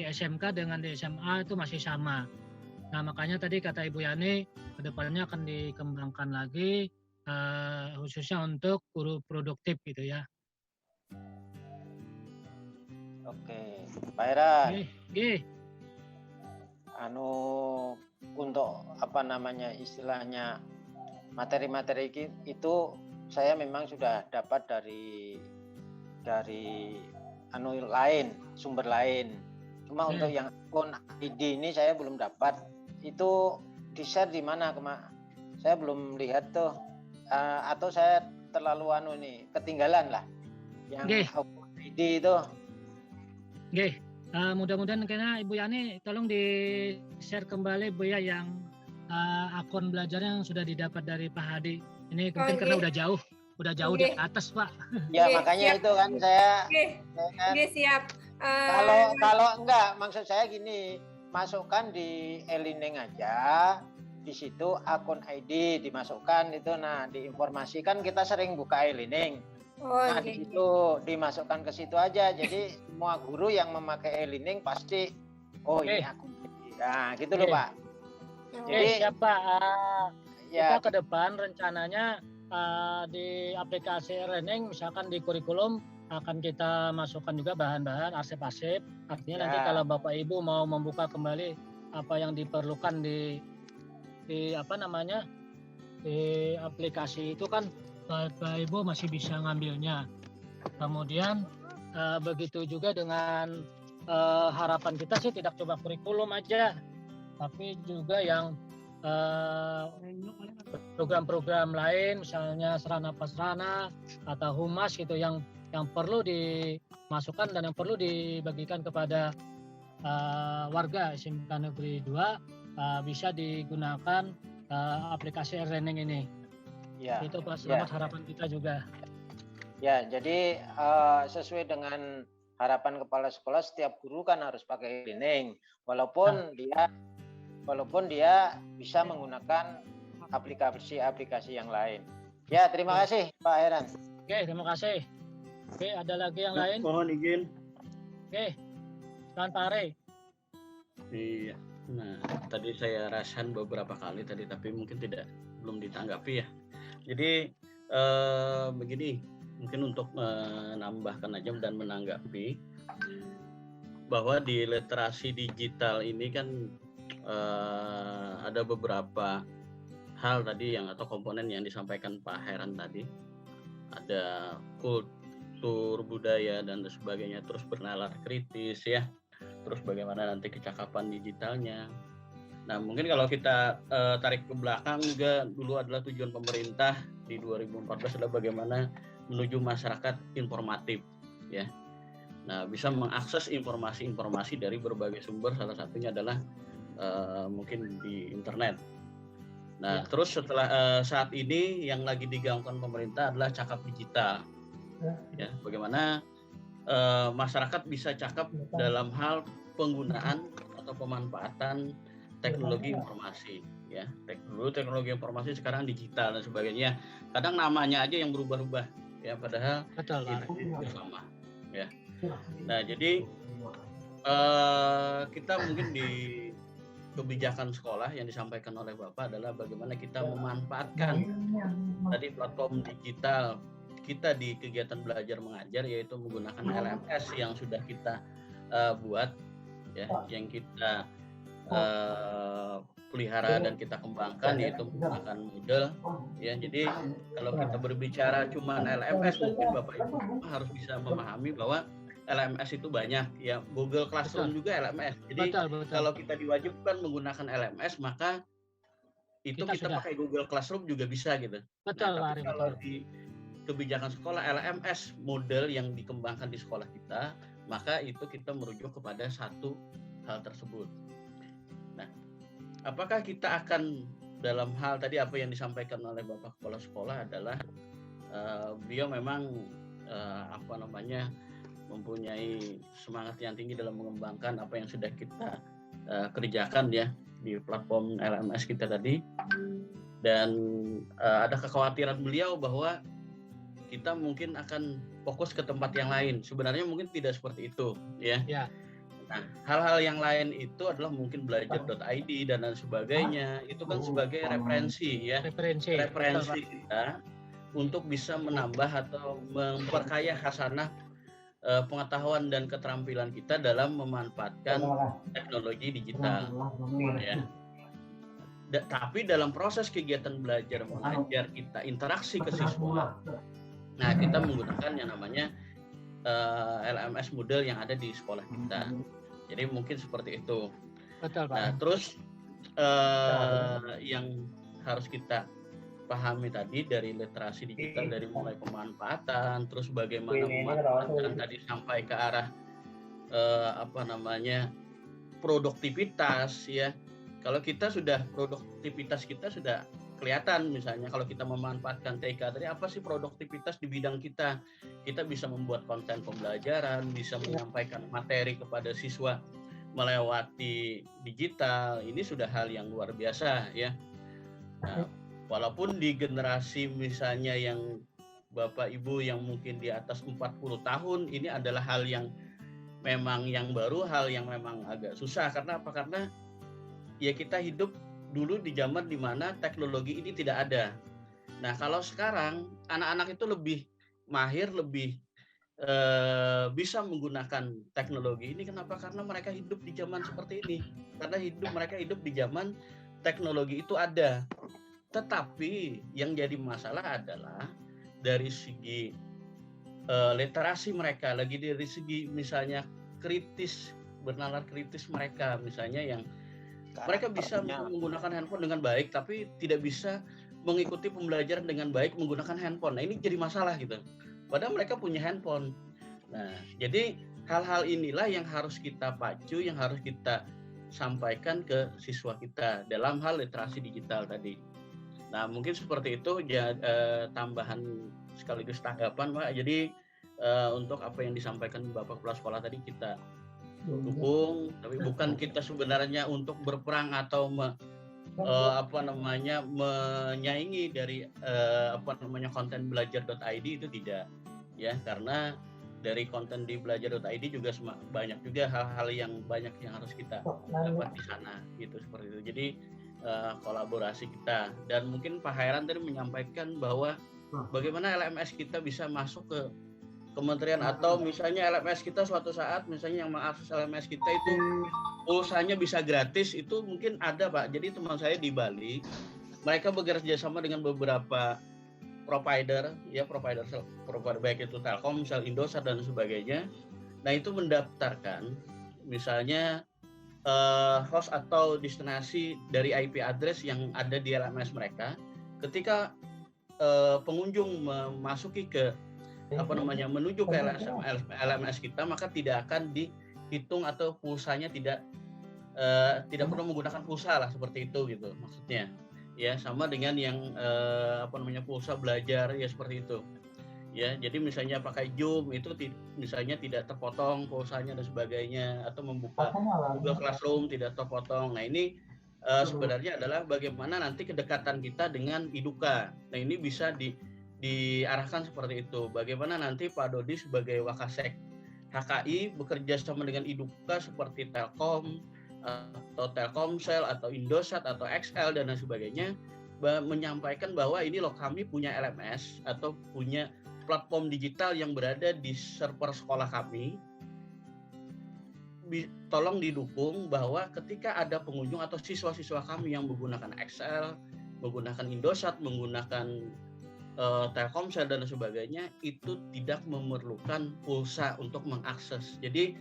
SMK dengan di SMA itu masih sama. Nah, makanya tadi kata Ibu Yani kedepannya akan dikembangkan lagi khususnya untuk guru produktif gitu ya. Oke, Pak Heran. Oke. Untuk istilahnya materi-materi itu saya memang sudah dapat dari sumber lain. Cuma untuk yang akun ID ini saya belum dapat. Itu di-share di mana, saya belum lihat tuh. Atau saya terlalu ketinggalan lah. Yang akun ID itu. Oke. Mudah-mudahan karena Ibu Yani tolong di-share kembali Bu ya yang akun belajarnya yang sudah didapat dari Pak Hadi. Ini mungkin karena udah jauh di atas, Pak. Ya, makanya siap. Itu kan saya siap. Kalau enggak, maksud saya gini, masukkan di e-learning aja. Di situ akun ID dimasukkan itu, diinformasikan kita sering buka e-learning. Di situ dimasukkan ke situ aja. Jadi semua guru yang memakai e-learning pasti ini akun ID. Nah, gitu loh, Pak. Jadi siapa kita ke depan rencananya di aplikasi e-learning misalkan di kurikulum akan kita masukkan juga bahan-bahan arsip-arsip. Artinya nanti kalau Bapak Ibu mau membuka kembali apa yang diperlukan di aplikasi itu kan Bapak Ibu masih bisa ngambilnya. Kemudian begitu juga dengan harapan kita sih tidak coba kurikulum aja, tapi juga yang program-program lain, misalnya Serana Pasrana atau Humas gitu yang perlu dimasukkan dan yang perlu dibagikan kepada warga SMK Negeri 2 bisa digunakan aplikasi e-learning ini. Ya, itu Pak, selamat harapan kita juga. Ya, jadi sesuai dengan harapan kepala sekolah, setiap guru kan harus pakai e-learning, walaupun dia bisa menggunakan aplikasi yang lain. Ya, terima kasih Pak Heran. Oke, terima kasih. Oke, ada lagi yang lain? Mohon izin. Oke, Tuan Pak Are. Iya. Nah, tadi saya rasakan beberapa kali tadi, tapi mungkin belum ditanggapi ya. Jadi begini, mungkin untuk menambahkan aja dan menanggapi bahwa di literasi digital ini kan ada beberapa hal tadi atau komponen yang disampaikan Pak Heran tadi. Ada kultur budaya dan sebagainya, terus bernalar kritis ya, terus bagaimana nanti kecakapan digitalnya. Nah, mungkin kalau kita tarik ke belakang juga, dulu adalah tujuan pemerintah di 2014 adalah bagaimana menuju masyarakat informatif ya. Nah, bisa mengakses informasi-informasi dari berbagai sumber, salah satunya adalah mungkin di internet. Nah, terus setelah saat ini yang lagi digaungkan pemerintah adalah cakap digital. Ya, bagaimana masyarakat bisa cakap dalam hal penggunaan atau pemanfaatan teknologi informasi ya. Teknologi informasi sekarang digital dan sebagainya. Kadang namanya aja yang berubah-ubah ya, padahal itu sama ya. Nah, jadi kita mungkin di kebijakan sekolah yang disampaikan oleh Bapak adalah bagaimana kita memanfaatkan tadi platform digital kita di kegiatan belajar mengajar, yaitu menggunakan LMS yang sudah kita buat ya, yang kita pelihara dan kita kembangkan, yaitu menggunakan Moodle ya. Jadi kalau kita berbicara cuma LMS, mungkin Bapak Ibu harus bisa memahami bahwa LMS itu banyak ya. Google Classroom juga LMS. Jadi betul. Kalau kita diwajibkan menggunakan LMS, maka itu Kita kita sudah. pakai Google Classroom juga bisa gitu. Betul, Nah, Pak tapi Ari, kalau betul. di kebijakan sekolah LMS model yang dikembangkan di sekolah kita, maka itu kita merujuk kepada satu hal tersebut. Nah, apakah kita akan dalam hal tadi apa yang disampaikan oleh Bapak Kepala Sekolah adalah beliau memang mempunyai semangat yang tinggi dalam mengembangkan apa yang sudah kita kerjakan ya di platform LMS kita tadi, dan ada kekhawatiran beliau bahwa kita mungkin akan fokus ke tempat yang lain. Sebenarnya mungkin tidak seperti itu ya. Nah, hal-hal yang lain itu adalah mungkin belajar.id dan lain sebagainya. Itu kan sebagai referensi ya. Referensi kita untuk bisa menambah atau memperkaya khasanah pengetahuan dan keterampilan kita dalam memanfaatkan teknologi digital. Ya. Tapi dalam proses kegiatan belajar mengajar kita interaksi ke siswa, nah kita menggunakan yang namanya LMS model yang ada di sekolah kita. Jadi mungkin seperti itu. Betul, Pak. Nah, terus yang harus kita pahami tadi dari literasi digital, dari mulai pemanfaatan, terus bagaimana memanfaatkan tadi sampai ke arah produktivitas ya. Kalau kita sudah produktivitas kita sudah kelihatan, misalnya kalau kita memanfaatkan TK tadi, apa sih produktivitas di bidang kita? Kita bisa membuat konten pembelajaran, bisa menyampaikan materi kepada siswa melewati digital. Ini sudah hal yang luar biasa ya. Nah, walaupun di generasi misalnya yang Bapak Ibu yang mungkin di atas 40 tahun, ini adalah hal yang memang yang baru, hal yang memang agak susah. Karena apa? Karena ya kita hidup dulu di zaman dimana teknologi ini tidak ada. Nah, kalau sekarang anak-anak itu lebih mahir, lebih bisa menggunakan teknologi ini. Kenapa? Karena mereka hidup di zaman seperti ini. Karena mereka hidup di zaman teknologi itu ada. Tetapi yang jadi masalah adalah dari segi literasi mereka, lagi dari segi misalnya kritis, bernalar kritis mereka, misalnya yang mereka bisa menggunakan handphone dengan baik, tapi tidak bisa mengikuti pembelajaran dengan baik menggunakan handphone. Nah, ini jadi masalah gitu. Padahal mereka punya handphone. Nah, jadi hal-hal inilah yang harus kita pacu, yang harus kita sampaikan ke siswa kita dalam hal literasi digital tadi. Nah, mungkin seperti itu ya, tambahan sekaligus tanggapan, Pak. Jadi untuk apa yang disampaikan Bapak Kepala Sekolah tadi kita dukung, tapi bukan kita sebenarnya untuk berperang atau menyaingi dari konten belajar.id, itu tidak ya, karena dari konten di belajar.id juga banyak juga hal-hal yang banyak yang harus kita dapat di sana gitu, seperti itu. Jadi kolaborasi kita, dan mungkin Pak Hairan tadi menyampaikan bahwa bagaimana LMS kita bisa masuk ke kementerian, atau misalnya LMS kita suatu saat misalnya yang mengakses LMS kita itu pulsanya bisa gratis, itu mungkin ada, Pak. Jadi teman saya di Bali, mereka bekerja sama dengan beberapa provider baik itu Telkom, misal Indosat dan sebagainya. Nah, itu mendaftarkan misalnya host atau destinasi dari IP address yang ada di LMS mereka. Ketika pengunjung memasuki ke menuju ke LMS kita, maka tidak akan dihitung atau pulsanya tidak perlu menggunakan pulsa lah, seperti itu gitu maksudnya ya, sama dengan yang pulsa belajar ya, seperti itu ya. Jadi misalnya pakai Zoom itu misalnya tidak terpotong pulsanya dan sebagainya, atau membuka Google Classroom tidak terpotong. Nah, ini sebenarnya adalah bagaimana nanti kedekatan kita dengan Iduka. Nah, ini bisa diarahkan seperti itu. Bagaimana nanti Pak Dodi sebagai Wakasek HKI bekerja sama dengan Iduka seperti Telkom atau Telkomsel atau Indosat atau XL dan lain sebagainya, menyampaikan bahwa ini loh, kami punya LMS atau punya platform digital yang berada di server sekolah kami. Tolong didukung bahwa ketika ada pengunjung atau siswa-siswa kami yang menggunakan XL, menggunakan Indosat, menggunakan Telkomsel dan sebagainya, itu tidak memerlukan pulsa untuk mengakses. Jadi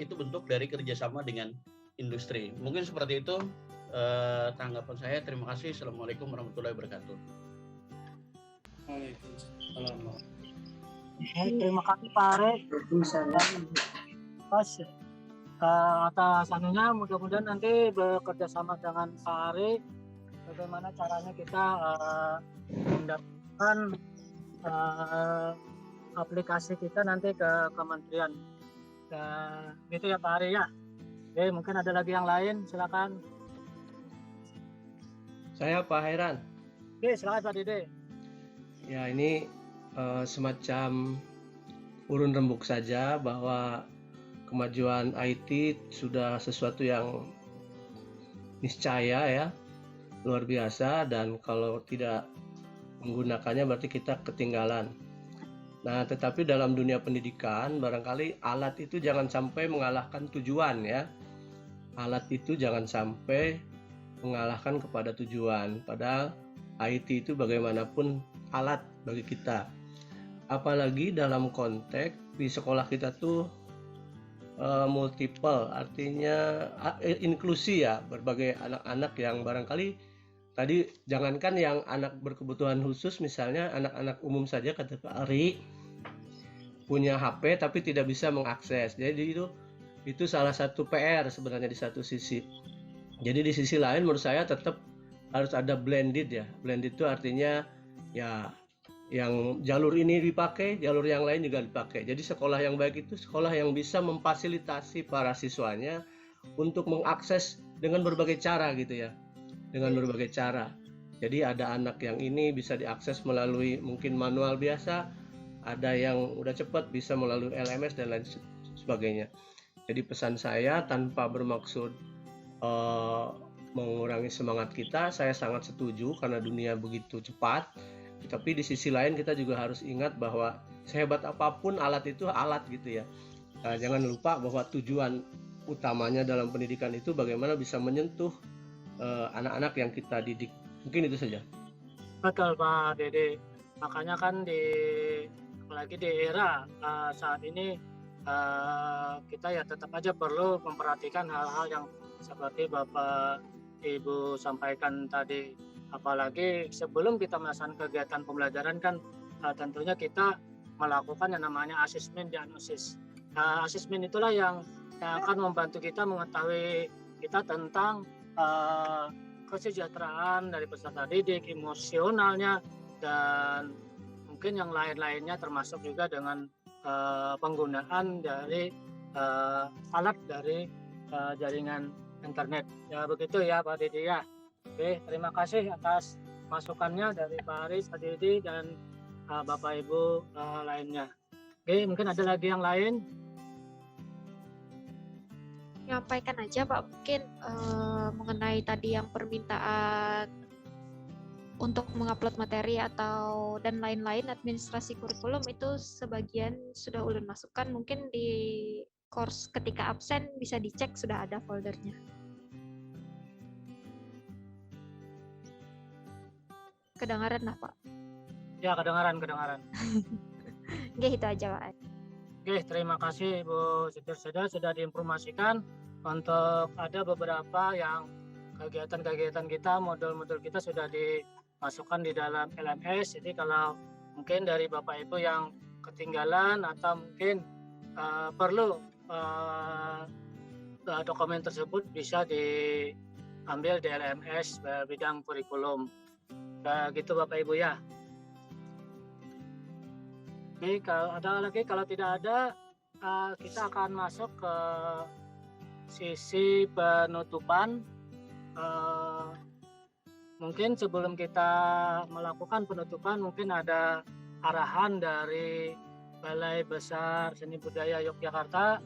itu bentuk dari kerjasama dengan industri. Mungkin seperti itu tanggapan saya. Terima kasih. Assalamualaikum warahmatullahi wabarakatuh. Waalaikumsalam. Terima kasih Pak Are. Pas atas anunya, mudah-mudahan nanti bekerja sama dengan Pak Are bagaimana caranya kita mendapatkan aplikasi kita nanti ke kementerian. Gitu ya Pak Are ya. Oke, mungkin ada lagi yang lain, silakan. Saya Pak Hairan. Oke, silakan Pak Dede. Ya, ini semacam urun rembuk saja bahwa kemajuan IT sudah sesuatu yang niscaya ya, luar biasa, dan kalau tidak menggunakannya berarti kita ketinggalan. Nah, tetapi dalam dunia pendidikan barangkali alat itu jangan sampai mengalahkan tujuan ya. Alat itu jangan sampai mengalahkan kepada tujuan. Padahal IT itu bagaimanapun alat bagi kita. Apalagi dalam konteks di sekolah kita tuh multiple, artinya inklusi ya, berbagai anak-anak yang barangkali tadi jangankan yang anak berkebutuhan khusus, misalnya anak-anak umum saja kata Pak Ari punya HP tapi tidak bisa mengakses. Jadi itu salah satu PR sebenarnya di satu sisi. Jadi di sisi lain menurut saya tetap harus ada blended ya. Blended itu artinya ya yang jalur ini dipakai, jalur yang lain juga dipakai. Jadi sekolah yang baik itu sekolah yang bisa memfasilitasi para siswanya untuk mengakses dengan berbagai cara gitu ya. Dengan berbagai cara. Jadi ada anak yang ini bisa diakses melalui mungkin manual biasa, ada yang udah cepat bisa melalui LMS dan lain sebagainya. Jadi pesan saya tanpa bermaksud mengurangi semangat kita, saya sangat setuju karena dunia begitu cepat. Tapi di sisi lain kita juga harus ingat bahwa sehebat apapun alat itu alat gitu ya. Jangan lupa bahwa tujuan utamanya dalam pendidikan itu bagaimana bisa menyentuh anak-anak yang kita didik. Mungkin itu saja. Betul Pak Dede. Makanya kan apalagi di era saat ini kita ya tetap aja perlu memperhatikan hal-hal yang seperti Bapak Ibu sampaikan tadi. Apalagi sebelum kita melaksanakan kegiatan pembelajaran kan tentunya kita melakukan yang namanya asesmen diagnosis. Asesmen itulah yang akan membantu kita mengetahui kita tentang kesejahteraan dari peserta didik, emosionalnya, dan mungkin yang lain-lainnya termasuk juga dengan penggunaan dari alat dari jaringan internet. Ya begitu ya Pak Didi ya. Oke, terima kasih atas masukannya dari Pak Aris, Pak Didi, dan Bapak Ibu lainnya. Oke, mungkin ada lagi yang lain? Nyampaikan aja Pak, mungkin mengenai tadi yang permintaan untuk mengupload materi atau dan lain-lain administrasi kurikulum itu sebagian sudah ulun masukkan, mungkin di course ketika absen bisa dicek sudah ada foldernya. Kedengaran lah Pak? Ya, kedengaran. Oke, itu aja Pak. Oke, terima kasih Bu Sidir sudah diinformasikan untuk ada beberapa yang kegiatan-kegiatan kita, modul-modul kita sudah dimasukkan di dalam LMS. Jadi kalau mungkin dari Bapak Ibu yang ketinggalan atau mungkin perlu dokumen tersebut bisa diambil di LMS bidang kurikulum. Gitu Bapak Ibu ya. Oke, kalau ada lagi, kalau tidak ada kita akan masuk ke sisi penutupan. Mungkin sebelum kita melakukan penutupan mungkin ada arahan dari Balai Besar Seni Budaya Yogyakarta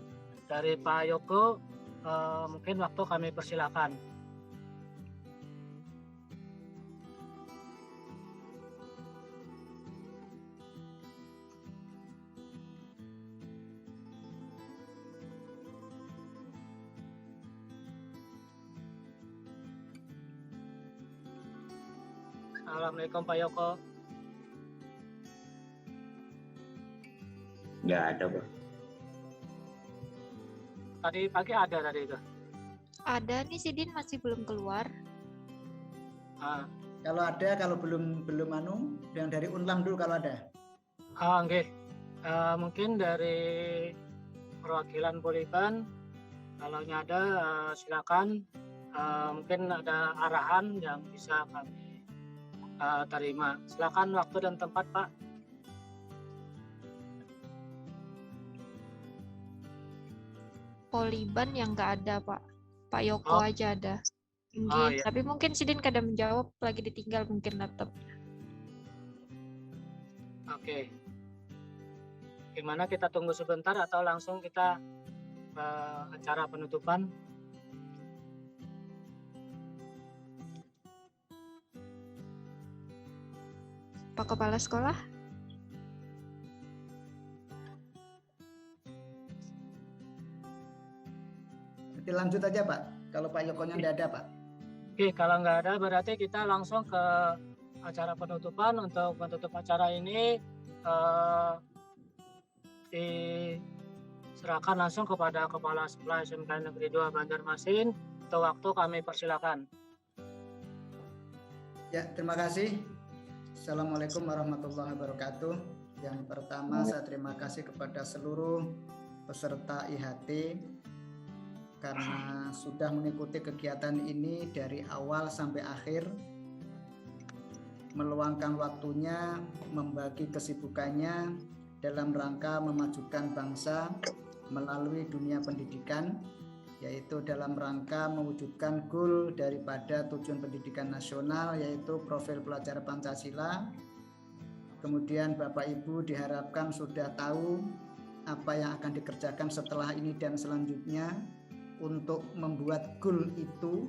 dari Pak Yoko. Mungkin waktu kami persilakan. Assalamualaikum Pak Yoko. Nggak ada, Pak. Tadi pagi ada tadi itu. Ada nih, Sidin masih belum keluar. Kalau ada, kalau belum anu, yang dari Unlam dulu kalau ada. Nggih. Mungkin dari perwakilan Poliban, kalau ada silakan. Mungkin ada arahan yang bisa kami terima. Silakan waktu dan tempat, Pak. Poliban yang nggak ada, Pak. Pak Yoko aja ada. Nggih, Iya. tapi mungkin Sidin kada menjawab, lagi ditinggal mungkin laptop. Oke. Gimana, kita tunggu sebentar atau langsung kita ke acara penutupan? Pak Kepala Sekolah? Nanti lanjut aja Pak, kalau Pak Yokonya tidak ada Pak. Oke, kalau nggak ada berarti kita langsung ke acara penutupan. Untuk menutup acara ini diserahkan langsung kepada Kepala Sekolah SMK Negeri 2 Banjarmasin. Untuk waktu kami persilakan. Ya, terima kasih. Assalamualaikum warahmatullahi wabarakatuh. Yang pertama saya terima kasih kepada seluruh peserta IHT karena sudah mengikuti kegiatan ini dari awal sampai akhir, meluangkan waktunya, membagi kesibukannya dalam rangka memajukan bangsa melalui dunia pendidikan, yaitu dalam rangka mewujudkan goal daripada tujuan pendidikan nasional, yaitu profil pelajar Pancasila. Kemudian Bapak Ibu diharapkan sudah tahu apa yang akan dikerjakan setelah ini dan selanjutnya untuk membuat goal itu.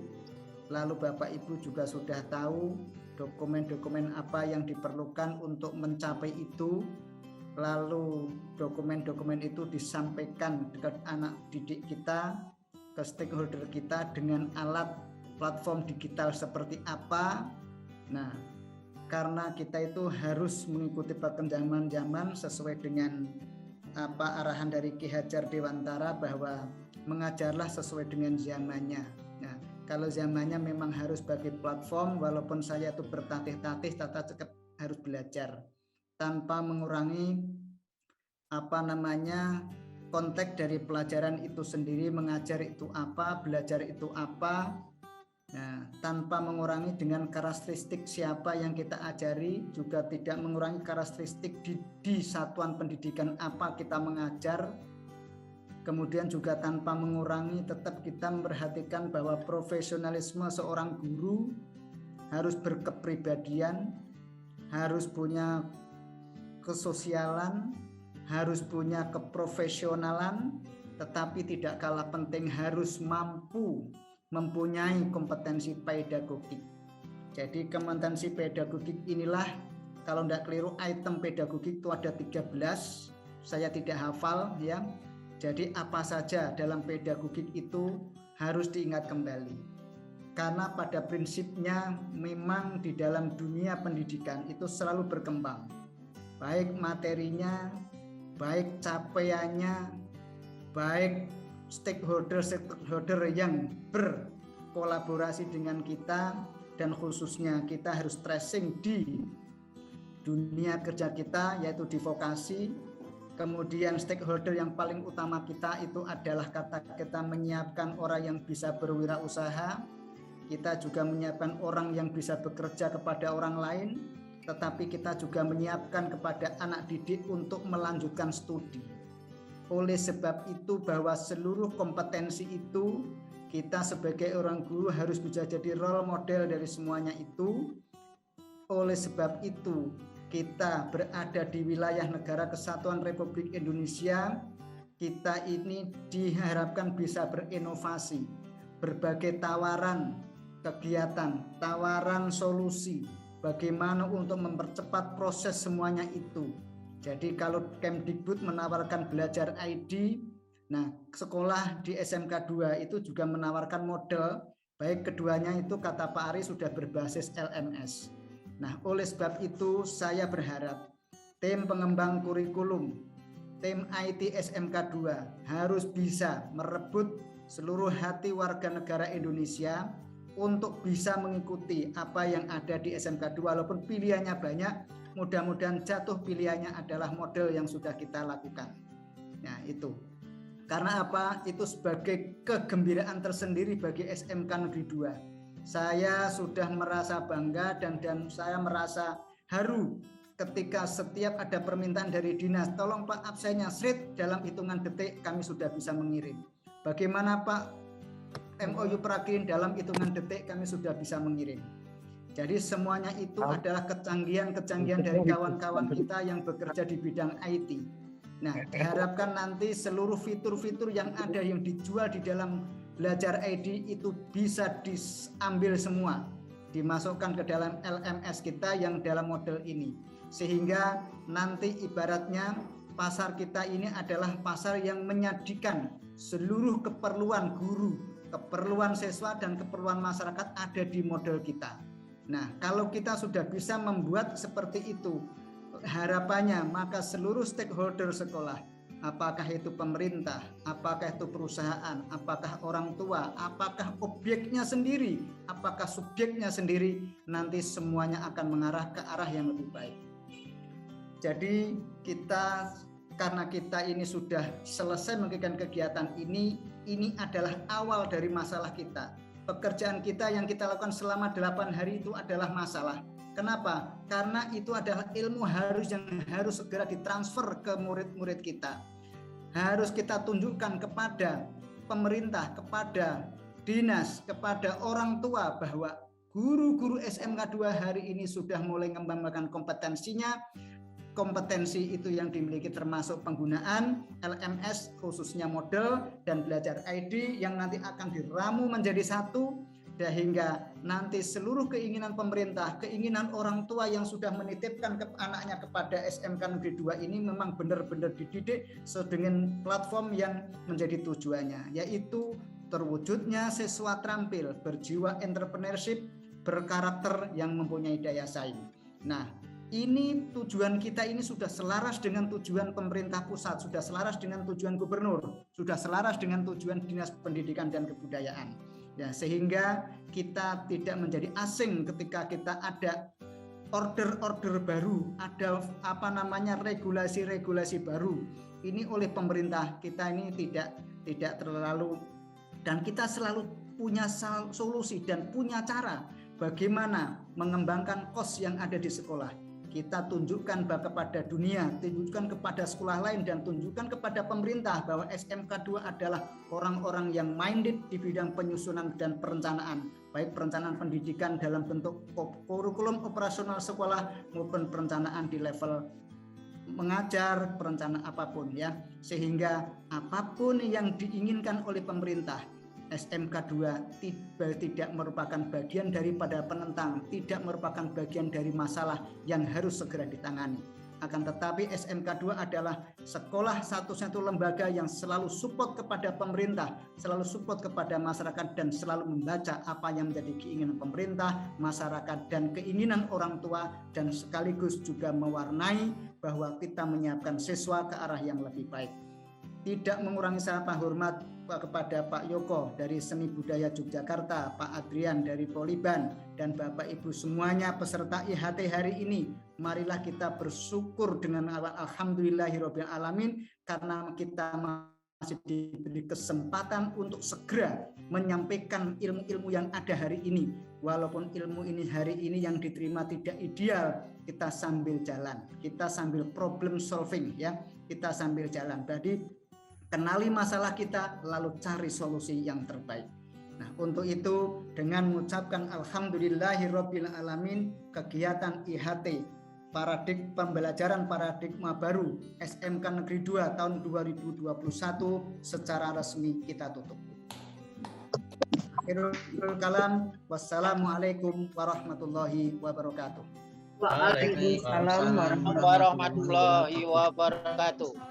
Lalu Bapak Ibu juga sudah tahu dokumen-dokumen apa yang diperlukan untuk mencapai itu. Lalu dokumen-dokumen itu disampaikan ke anak didik kita, ke stakeholder kita dengan alat platform digital seperti apa. Nah, karena kita itu harus mengikuti perkembangan zaman sesuai dengan apa arahan dari Ki Hajar Dewantara bahwa mengajarlah sesuai dengan zamannya. Nah, kalau zamannya memang harus bagi platform, walaupun saya itu bertatih-tatih, tetap harus belajar tanpa mengurangi konteks dari pelajaran itu sendiri, mengajar itu apa, belajar itu apa. Nah, tanpa mengurangi dengan karakteristik siapa yang kita ajari, juga tidak mengurangi karakteristik di satuan pendidikan apa kita mengajar. Kemudian juga tanpa mengurangi, tetap kita memperhatikan bahwa profesionalisme seorang guru harus berkepribadian, harus punya kesosialan, harus punya keprofesionalan, tetapi tidak kalah penting harus mampu mempunyai kompetensi pedagogik. Jadi kompetensi pedagogik inilah, kalau tidak keliru, item pedagogik itu ada 13, saya tidak hafal ya. Jadi apa saja dalam pedagogik itu harus diingat kembali. Karena pada prinsipnya memang di dalam dunia pendidikan itu selalu berkembang. Baik materinya, baik capaiannya, baik stakeholder yang berkolaborasi dengan kita, dan khususnya kita harus tracing di dunia kerja kita, yaitu di vokasi. Kemudian stakeholder yang paling utama kita itu adalah kita menyiapkan orang yang bisa berwirausaha, kita juga menyiapkan orang yang bisa bekerja kepada orang lain, tetapi kita juga menyiapkan kepada anak didik untuk melanjutkan studi. Oleh sebab itu bahwa seluruh kompetensi itu kita sebagai orang guru harus bisa jadi role model dari semuanya itu. Oleh sebab itu kita berada di wilayah Negara Kesatuan Republik Indonesia. Kita ini diharapkan bisa berinovasi, berbagai tawaran kegiatan, tawaran solusi, bagaimana untuk mempercepat proses semuanya itu. Jadi kalau Kemdikbud menawarkan belajar ID, nah sekolah di SMK 2 itu juga menawarkan model, baik keduanya itu kata Pak Ari sudah berbasis LMS. Nah oleh sebab itu saya berharap tim pengembang kurikulum, tim IT SMK 2 harus bisa merebut seluruh hati warga negara Indonesia untuk bisa mengikuti apa yang ada di SMK 2 walaupun pilihannya banyak, mudah-mudahan jatuh pilihannya adalah model yang sudah kita lakukan. Nah, itu. Karena apa? Itu sebagai kegembiraan tersendiri bagi SMK Negeri 2. Saya sudah merasa bangga dan saya merasa haru ketika setiap ada permintaan dari dinas, tolong Pak absennya srit, dalam hitungan detik kami sudah bisa mengirim. Bagaimana Pak MOU Prakin, dalam hitungan detik kami sudah bisa mengirim. Jadi semuanya itu adalah kecanggihan-kecanggihan dari kawan-kawan kita yang bekerja di bidang IT. Nah, diharapkan nanti seluruh fitur-fitur yang ada yang dijual di dalam Belajar ID itu bisa diambil semua, dimasukkan ke dalam LMS kita yang dalam model ini. Sehingga nanti ibaratnya pasar kita ini adalah pasar yang menyajikan seluruh keperluan guru, keperluan siswa dan keperluan masyarakat ada di model kita. Nah, kalau kita sudah bisa membuat seperti itu, harapannya maka seluruh stakeholder sekolah, apakah itu pemerintah, apakah itu perusahaan, apakah orang tua, apakah objeknya sendiri, apakah subjeknya sendiri, nanti semuanya akan mengarah ke arah yang lebih baik. Jadi karena kita ini sudah selesai mengerjakan kegiatan ini adalah awal dari masalah kita. Pekerjaan kita yang kita lakukan selama 8 hari itu adalah masalah. Kenapa? Karena itu adalah ilmu yang harus segera ditransfer ke murid-murid kita. Harus kita tunjukkan kepada pemerintah, kepada dinas, kepada orang tua bahwa guru-guru SMK 2 hari ini sudah mulai mengembangkan kompetensinya. Kompetensi itu yang dimiliki termasuk penggunaan LMS khususnya model dan Belajar ID yang nanti akan diramu menjadi satu, sehingga nanti seluruh keinginan pemerintah, keinginan orang tua yang sudah menitipkan anaknya kepada SMK Negeri 2 ini memang benar-benar dididik dengan platform yang menjadi tujuannya, yaitu terwujudnya siswa terampil, berjiwa entrepreneurship, berkarakter yang mempunyai daya saing. Nah, ini tujuan kita ini sudah selaras dengan tujuan pemerintah pusat, sudah selaras dengan tujuan gubernur, sudah selaras dengan tujuan Dinas Pendidikan dan Kebudayaan. Ya, sehingga kita tidak menjadi asing ketika kita ada order-order baru, ada regulasi-regulasi baru. Ini oleh pemerintah kita ini tidak terlalu, dan kita selalu punya solusi dan punya cara bagaimana mengembangkan kos yang ada di sekolah. Kita tunjukkan kepada dunia, tunjukkan kepada sekolah lain, dan tunjukkan kepada pemerintah bahwa SMK 2 adalah orang-orang yang minded di bidang penyusunan dan perencanaan, baik perencanaan pendidikan dalam bentuk kurikulum operasional sekolah maupun perencanaan di level mengajar, perencanaan apapun ya, sehingga apapun yang diinginkan oleh pemerintah, SMK 2 tidak merupakan bagian daripada penentang, tidak merupakan bagian dari masalah yang harus segera ditangani. Akan tetapi SMK 2 adalah sekolah satu-satu lembaga yang selalu support kepada pemerintah, selalu support kepada masyarakat, dan selalu membaca apa yang menjadi keinginan pemerintah, masyarakat, dan keinginan orang tua, dan sekaligus juga mewarnai bahwa kita menyiapkan siswa ke arah yang lebih baik. Tidak mengurangi rasa hormat kepada Pak Yoko dari Seni Budaya Yogyakarta, Pak Adrian dari Poliban, dan Bapak Ibu semuanya peserta IHT hari ini. Marilah kita bersyukur dengan alhamdulillahirabbil alamin karena kita masih diberi kesempatan untuk segera menyampaikan ilmu-ilmu yang ada hari ini. Walaupun ilmu ini hari ini yang diterima tidak ideal, kita sambil jalan, kita sambil problem solving ya, kita sambil jalan. Jadi kenali masalah kita, lalu cari solusi yang terbaik. Nah, untuk itu dengan mengucapkan alhamdulillahirabbil alamin, kegiatan IHT pembelajaran paradigma baru SMK Negeri 2 tahun 2021 secara resmi kita tutup. Akhirul kalam, wassalamualaikum warahmatullahi wabarakatuh. Waalaikumsalam warahmatullahi wabarakatuh.